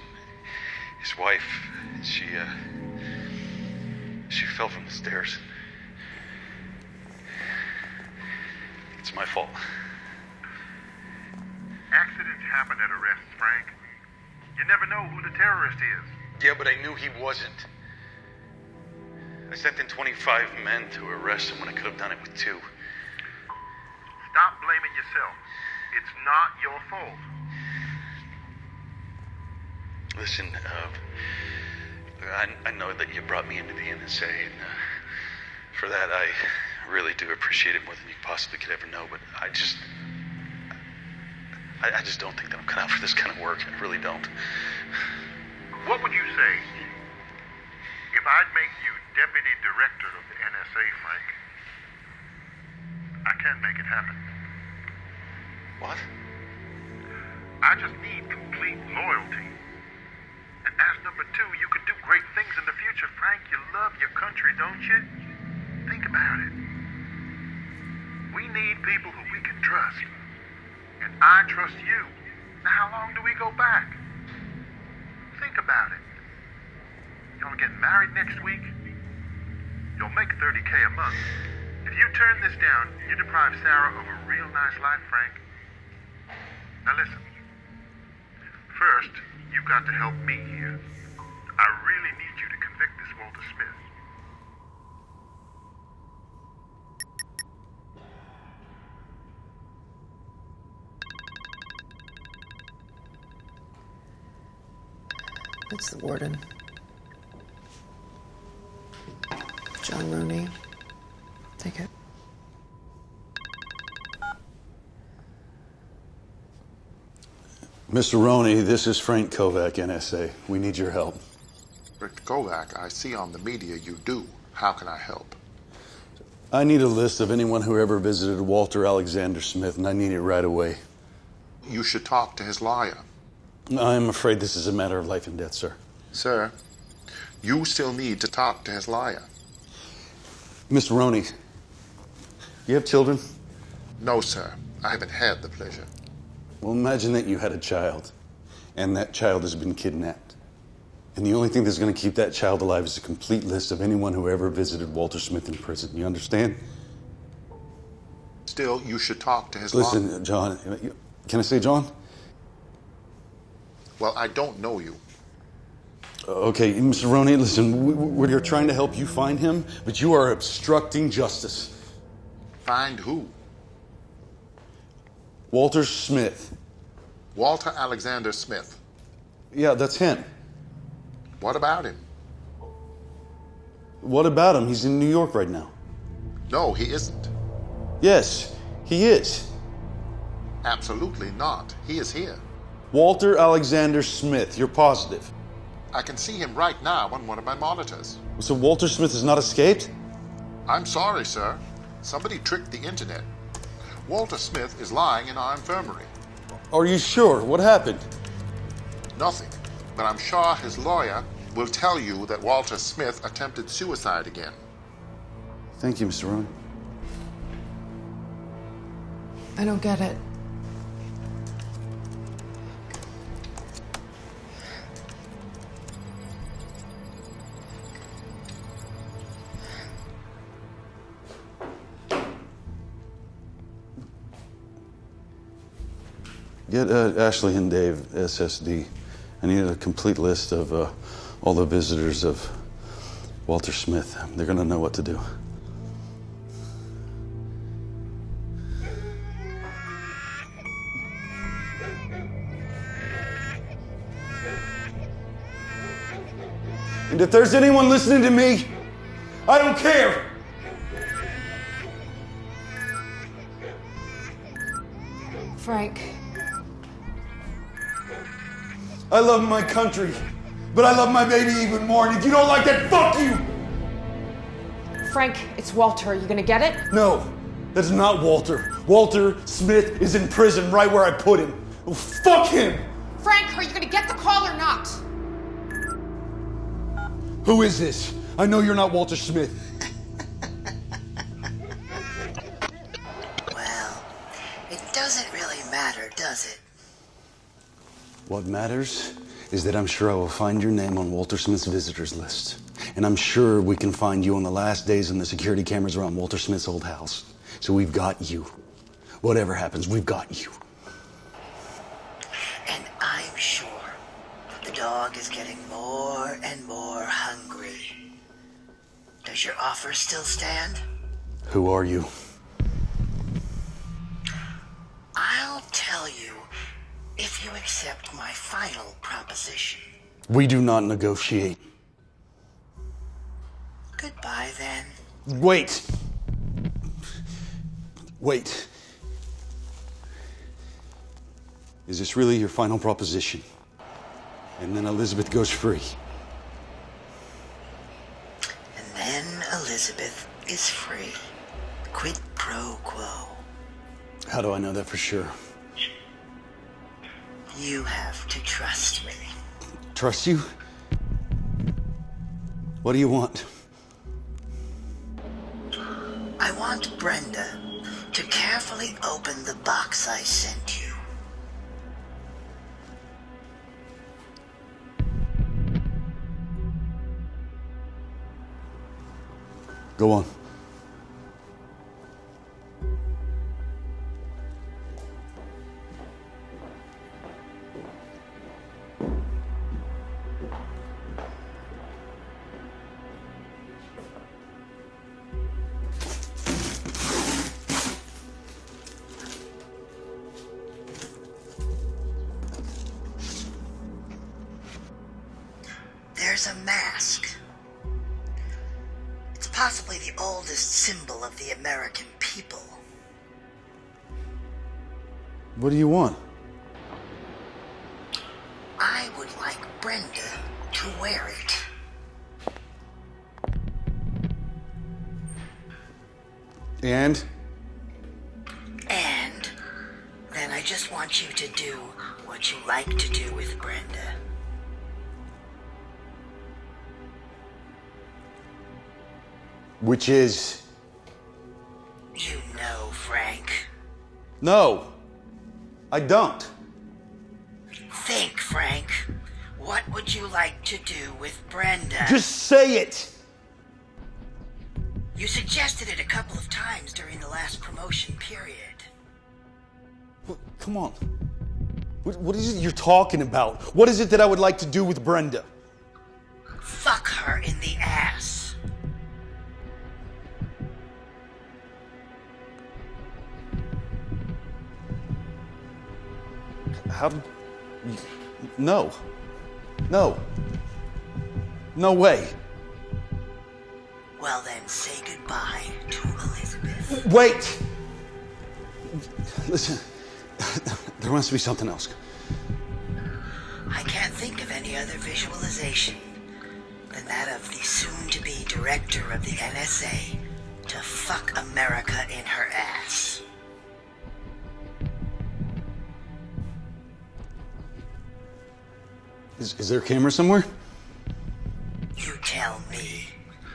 His wife, she fell from the stairs. It's my fault. Accidents happen at arrests, Frank. You never know who the terrorist is. Yeah, but I knew he wasn't. I sent in 25 men to arrest him when I could have done it with 2. Stop blaming yourself. It's not your fault. Listen, I know that you brought me into the NSA, and for that I really do appreciate it more than you possibly could ever know, but I just don't think that I'm cut out for this kind of work. I really don't. What would you say if I'd make you deputy director of the NSA, Frank? I can make it happen. What? I just need complete loyalty. And as number 2, you could do great things in the future, Frank. You love your country, don't you? Think about it. We need people who we can trust. And I trust you. Now, how long do we go back? Think about it. Y'all get married next week? You'll make $30K a month. If you turn this down, you deprive Sarah of a real nice life, Frank. Now listen. First, you've got to help me here. I really need you to convict this Walter Smith. It's the warden. John Rooney. Take it. Mr. Roney, this is Frank Kovac, NSA. We need your help. Rick Kovac, I see on the media you do. How can I help? I need a list of anyone who ever visited Walter Alexander Smith, and I need it right away. You should talk to his lawyer. I'm afraid this is a matter of life and death, sir. Sir, you still need to talk to his lawyer. Mr. Roney, you have children? No, sir. I haven't had the pleasure. Well, imagine that you had a child, and that child has been kidnapped. And the only thing that's going to keep that child alive is a complete list of anyone who ever visited Walter Smith in prison. You understand? Still, you should talk to his lawyer. Listen, John, can I say John? Well, I don't know you. Okay, Mr. Roney, listen, we're trying to help you find him, but you are obstructing justice. Find who? Walter Smith. Walter Alexander Smith. Yeah, that's him. What about him? What about him? He's in New York right now. No, he isn't. Yes, he is. Absolutely not. He is here. Walter Alexander Smith, you're positive? I can see him right now on one of my monitors. So Walter Smith has not escaped? I'm sorry, sir. Somebody tricked the internet. Walter Smith is lying in our infirmary. Are you sure? What happened? Nothing. But I'm sure his lawyer will tell you that Walter Smith attempted suicide again. Thank you, Mr. Roney. I don't get it. Get Ashley and Dave SSD. I need a complete list of all the visitors of Walter Smith. They're gonna know what to do. And if there's anyone listening to me, I don't care. Frank. I love my country, but I love my baby even more. And if you don't like that, fuck you! Frank, it's Walter. Are you gonna get it? No, that's not Walter. Walter Smith is in prison right where I put him. Oh, fuck him! Frank, are you gonna get the call or not? Who is this? I know you're not Walter Smith. Well, it doesn't really matter, does it? What matters is that I'm sure I will find your name on Walter Smith's visitors list. And I'm sure we can find you on the last days on the security cameras around Walter Smith's old house. So we've got you. Whatever happens, we've got you. And I'm sure that the dog is getting more and more hungry. Does your offer still stand? Who are you? I'll tell you if you accept my final proposition. We do not negotiate. Goodbye, then. Wait. Wait. Is this really your final proposition? And then Elizabeth goes free. And then Elizabeth is free. Quid pro quo. How do I know that for sure? You have to trust me. Trust you? What do you want? I want Brenda to carefully open the box I sent you. Go on. There's a mask. It's possibly the oldest symbol of the American people. What do you want? I would like Brenda to wear it. And? And then I just want you to do what you like to do with Brenda. Which is? You know, Frank. No, I don't. Think, Frank. What would you like to do with Brenda? Just say it! You suggested it a couple of times during the last promotion period. Come on. What is it you're talking about? What is it that I would like to do with Brenda? Fuck her in the ass. How did... No. No. No way. Well then, say goodbye to Elizabeth. Wait! Listen, there must be something else. I can't think of any other visualization than that of the soon-to-be director of the NSA to fuck America in her ass. Is there a camera somewhere? You tell me.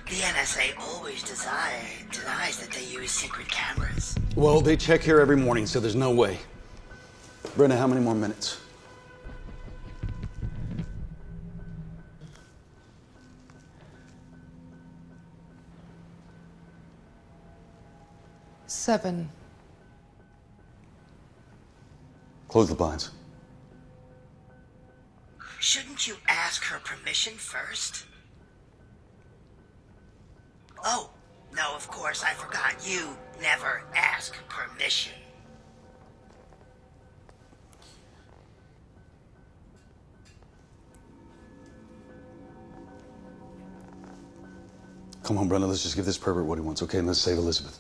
The NSA always denies that they use secret cameras. Well, they check here every morning, so there's no way. Brenda, how many more minutes? Seven. Close the blinds. Shouldn't you ask her permission first? Oh, no, of course, I forgot. You never ask permission. Come on, Brenda, let's just give this pervert what he wants, okay? And let's save Elizabeth.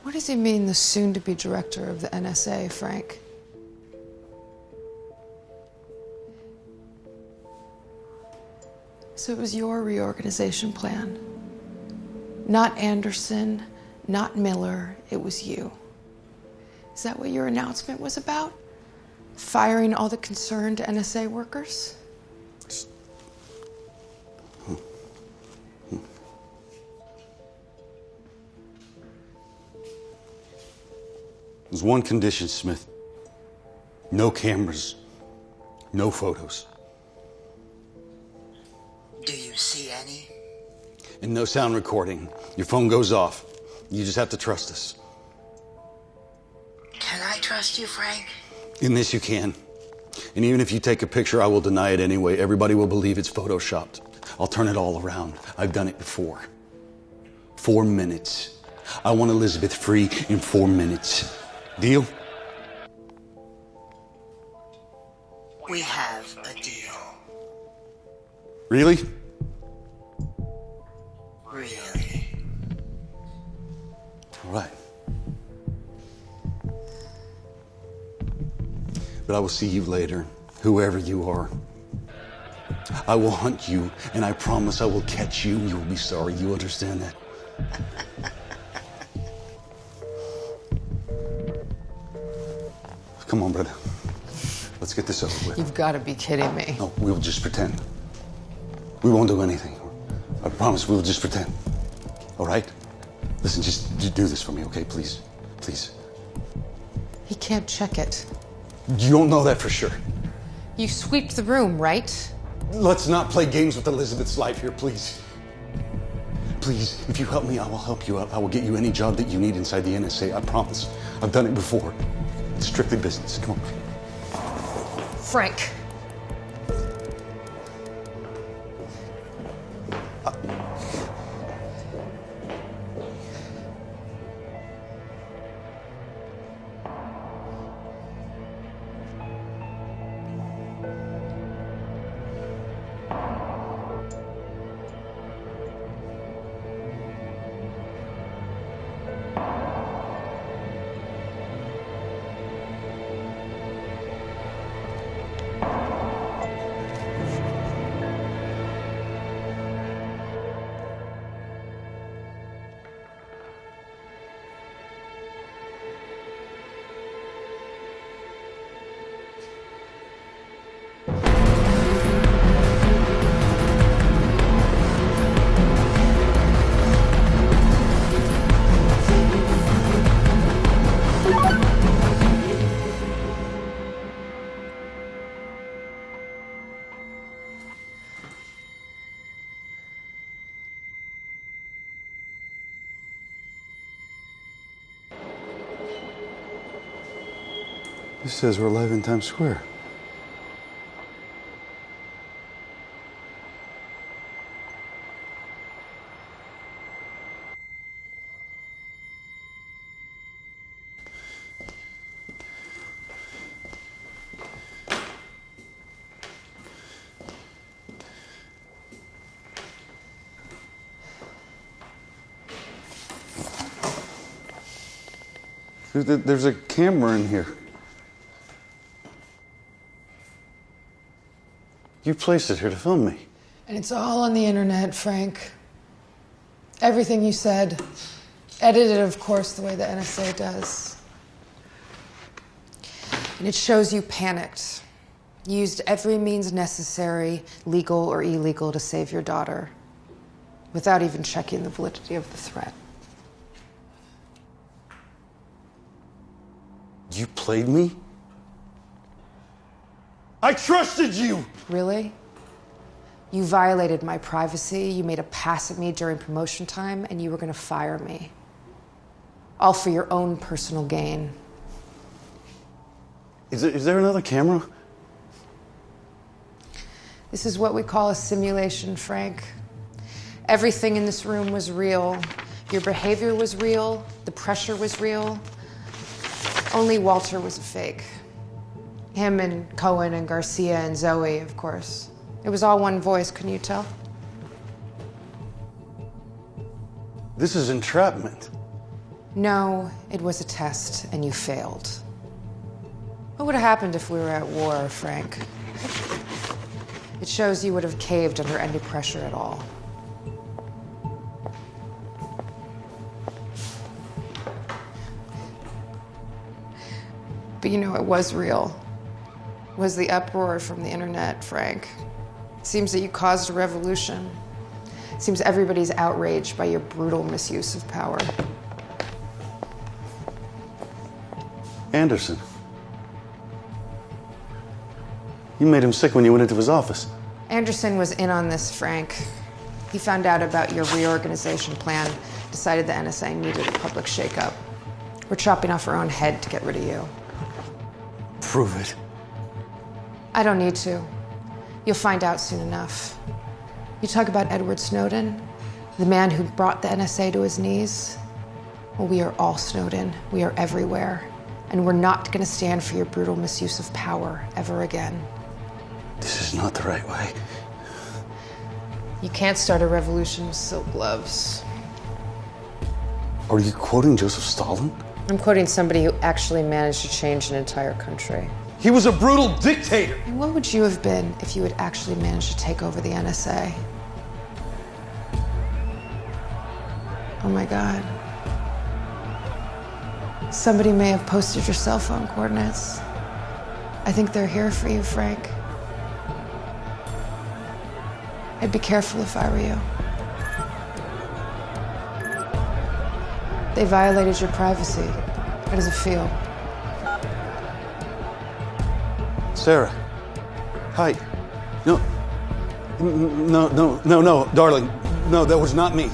What does he mean, the soon-to-be director of the NSA, Frank? So it was your reorganization plan. Not Anderson, not Miller, it was you. Is that what your announcement was about? Firing all the concerned NSA workers? There's one condition, Smith. No cameras, no photos. Do you see any? And no sound recording. Your phone goes off. You just have to trust us. Can I trust you, Frank? In this you can. And even if you take a picture, I will deny it anyway. Everybody will believe it's photoshopped. I'll turn it all around. I've done it before. 4 minutes. I want Elizabeth free in 4 minutes. Deal? We have a deal. Really? Really? All right. But I will see you later, whoever you are. I will hunt you, and I promise I will catch you. You will be sorry. You understand that? Come on, brother. Let's get this over with. You've got to be kidding me. No, we'll just pretend. We won't do anything. I promise we'll just pretend. All right? Listen, just do this for me, okay? Please. Please. He can't check it. You don't know that for sure. You sweeped the room, right? Let's not play games with Elizabeth's life here, please. Please, if you help me, I will help you out. I will get you any job that you need inside the NSA. I promise. I've done it before. It's strictly business. Come on. Frank. This says we're live in Times Square. There's a camera in here. You placed it here to film me. And it's all on the internet, Frank. Everything you said. Edited, of course, the way the NSA does. And it shows you panicked. You used every means necessary, legal or illegal, to save your daughter, without even checking the validity of the threat. You played me? I trusted you! Really? You violated my privacy, you made a pass at me during promotion time, and you were gonna fire me. All for your own personal gain. Is there another camera? This is what we call a simulation, Frank. Everything in this room was real. Your behavior was real, the pressure was real. Only Walter was a fake. Him and Cohen and Garcia and Zoe, of course. It was all one voice, couldn't you tell? This is entrapment. No, it was a test, and you failed. What would have happened if we were at war, Frank? It shows you would have caved under any pressure at all. But you know, it was real. It was the uproar from the internet, Frank. It seems that you caused a revolution. It seems everybody's outraged by your brutal misuse of power. Anderson. You made him sick when you went into his office. Anderson was in on this, Frank. He found out about your reorganization plan, decided the NSA needed a public shakeup. We're chopping off our own head to get rid of you. Prove it. I don't need to. You'll find out soon enough. You talk about Edward Snowden, the man who brought the NSA to his knees. Well, we are all Snowden. We are everywhere. And we're not going to stand for your brutal misuse of power ever again. This is not the right way. You can't start a revolution with silk gloves. Are you quoting Joseph Stalin? I'm quoting somebody who actually managed to change an entire country. He was a brutal dictator. And what would you have been if you had actually managed to take over the NSA? Oh my God. Somebody may have posted your cell phone coordinates. I think they're here for you, Frank. I'd be careful if I were you. They violated your privacy. How does it feel? Sarah. Hi. No, darling. No, that was not me.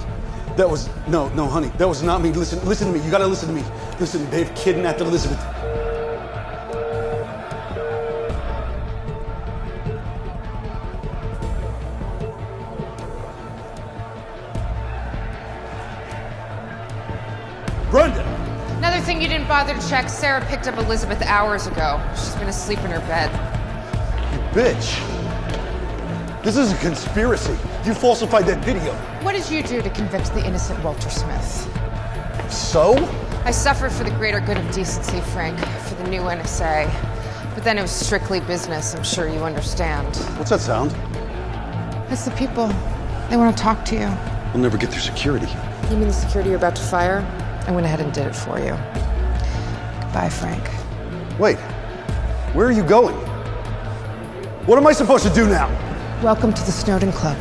That was, no, honey. That was not me. Listen to me. You gotta listen to me. Listen, they've kidnapped Elizabeth. Brenda! Another thing you didn't bother to check, Sarah picked up Elizabeth hours ago. She's been asleep in her bed. You bitch. This is a conspiracy. You falsified that video. What did you do to convict the innocent Walter Smith? So? I suffered for the greater good of decency, Frank, for the new NSA. But then it was strictly business, I'm sure you understand. What's that sound? It's the people. They want to talk to you. We'll never get through security. You mean the security you're about to fire? I went ahead and did it for you. Goodbye, Frank. Wait, where are you going? What am I supposed to do now? Welcome to the Snowden Club.